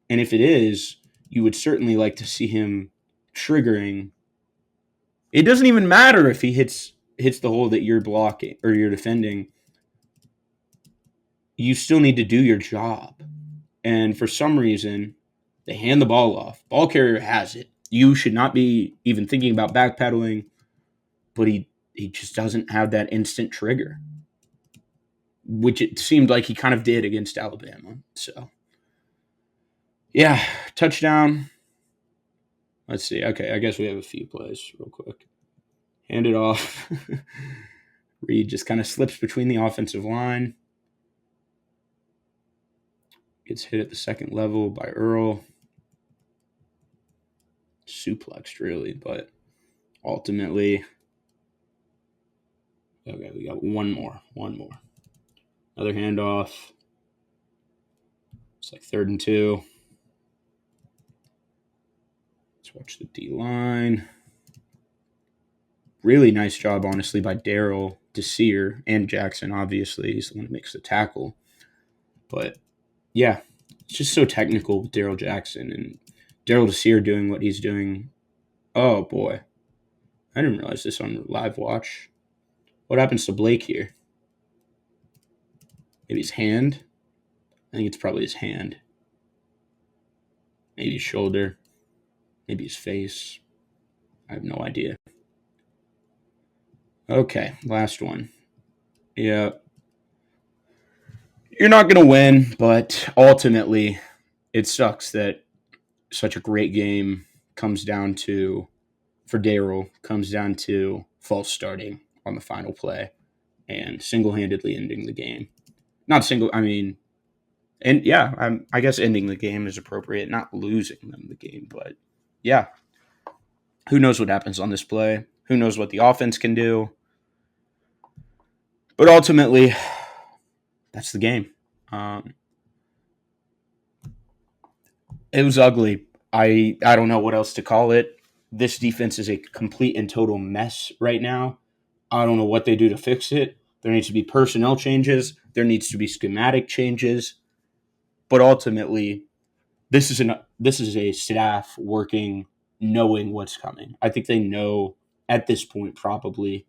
And if it is, you would certainly like to see him triggering. It doesn't even matter if he hits the hole that you're blocking or you're defending. You still need to do your job. And for some reason, they hand the ball off. Ball carrier has it. You should not be even thinking about backpedaling, but he just doesn't have that instant trigger, which it seemed like he kind of did against Alabama. So, yeah, touchdown. Let's see. Okay, I guess we have a few plays real quick. Hand it off. Reed just kind of slips between the offensive line. Gets hit at the second level by Earl. Suplexed, really, but ultimately, okay, we got one more. Another handoff. It's like 3rd and 2. Let's watch the D line. Really nice job, honestly, by Daryl Desir and Jackson. Obviously, he's the one who makes the tackle. But yeah, it's just so technical with Daryl Jackson and Daryl Desir doing what he's doing. Oh boy, I didn't realize this on live watch. What happens to Blake here? Maybe his hand. I think it's probably his hand. Maybe his shoulder. Maybe his face. I have no idea. Okay, last one. Yeah. You're not going to win, but ultimately, it sucks that such a great game comes down to, for Daryl, comes down to false starting on the final play and single-handedly ending the game. Not single, I mean, and yeah, I guess ending the game is appropriate, not losing them the game, but yeah, who knows what happens on this play? Who knows what the offense can do? But ultimately, that's the game. It was ugly. I don't know what else to call it. This defense is a complete and total mess right now. I don't know what they do to fix it. There needs to be personnel changes. There needs to be schematic changes. But ultimately, this is a staff working, knowing what's coming. I think they know at this point probably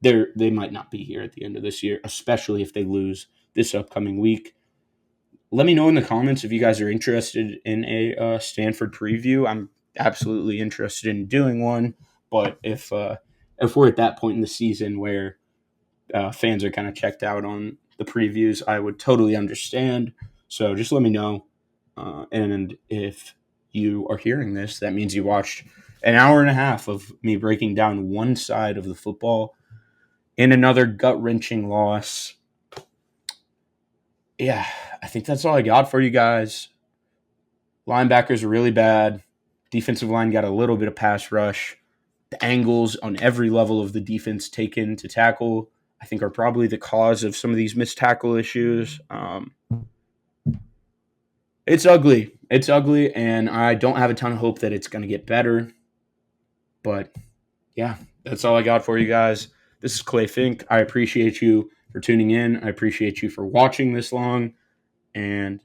they might not be here at the end of this year, especially if they lose this upcoming week. Let me know in the comments if you guys are interested in a Stanford preview. I'm absolutely interested in doing one, but if we're at that point in the season where fans are kind of checked out on the previews, I would totally understand. So just let me know. And if you are hearing this, that means you watched an hour and a half of me breaking down one side of the football in another gut-wrenching loss. Yeah, I think that's all I got for you guys. Linebackers are really bad. Defensive line got a little bit of pass rush. The angles on every level of the defense taken to tackle, I think, are probably the cause of some of these missed tackle issues. It's ugly. It's ugly, and I don't have a ton of hope that it's going to get better. But yeah, that's all I got for you guys. This is Clay Fink. I appreciate you for tuning in. I appreciate you for watching this long, and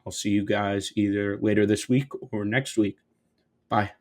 I'll see you guys either later this week or next week. Bye.